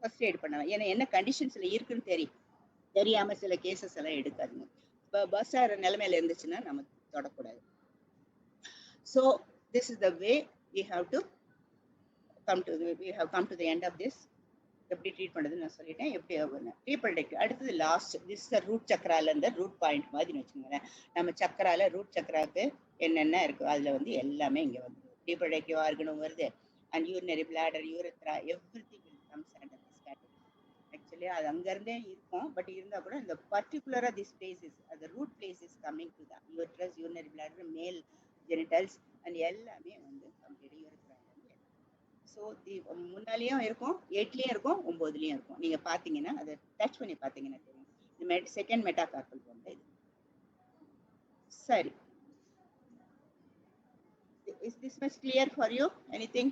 ஃபர்ஸ்ட் எய்ட் பண்ணலாம். ஏன்னா என்ன கண்டிஷன்ஸ்ல இருக்குன்னு தெரியாம சில கேசஸ் எல்லாம் எடுக்காதுங்க. இப்போ பஸ் ஆகிற நிலைமையில இருந்துச்சுன்னா நம்ம தொடக்கூடாது. So this is the way we have come to the end of this. எப்படி ட்ரீட் பண்ணுறதுன்னு நான் சொல்லிட்டேன். எப்படி ரீப்ரொடக்டிவ். அடுத்தது லாஸ்ட் திஸ் ரூட் சக்கரால இருந்து ரூட் பாயிண்ட் மாதிரி வச்சுக்கோங்களேன். நம்ம சக்கரால ரூட் சக்கராக்கு என்னென்ன இருக்கு அதுல வந்து எல்லாமே இங்க வந்து ரீப்ரொடக்டிவ் ஆர்கனும் வருது. And urinary bladder, urethra, everything will comes under this category. Actually அது அங்கிருந்தே இருக்கும். பட் இருந்தா கூட இந்த பர்டிகுலரா திஸ் பிளேசஸ் அந்த ரூட் பிளேசஸ் கம்மிங் டு தான் uterus, urinary bladder, male genitals and எல்லாமே வந்து கம்ப்ளீட் யூரத்ரா. ஸோ முன்னாலேயும் இருக்கும், 8லயும் இருக்கும், 9லயும் இருக்கும். நீங்க பாத்தீங்கன்னா அதை டச் பண்ணி பாத்தீங்கன்னா தெரியும். இந்த செகண்ட் மெட்டாகார்பல் போன்ற இது. சரி, is this much clear for you? Anything?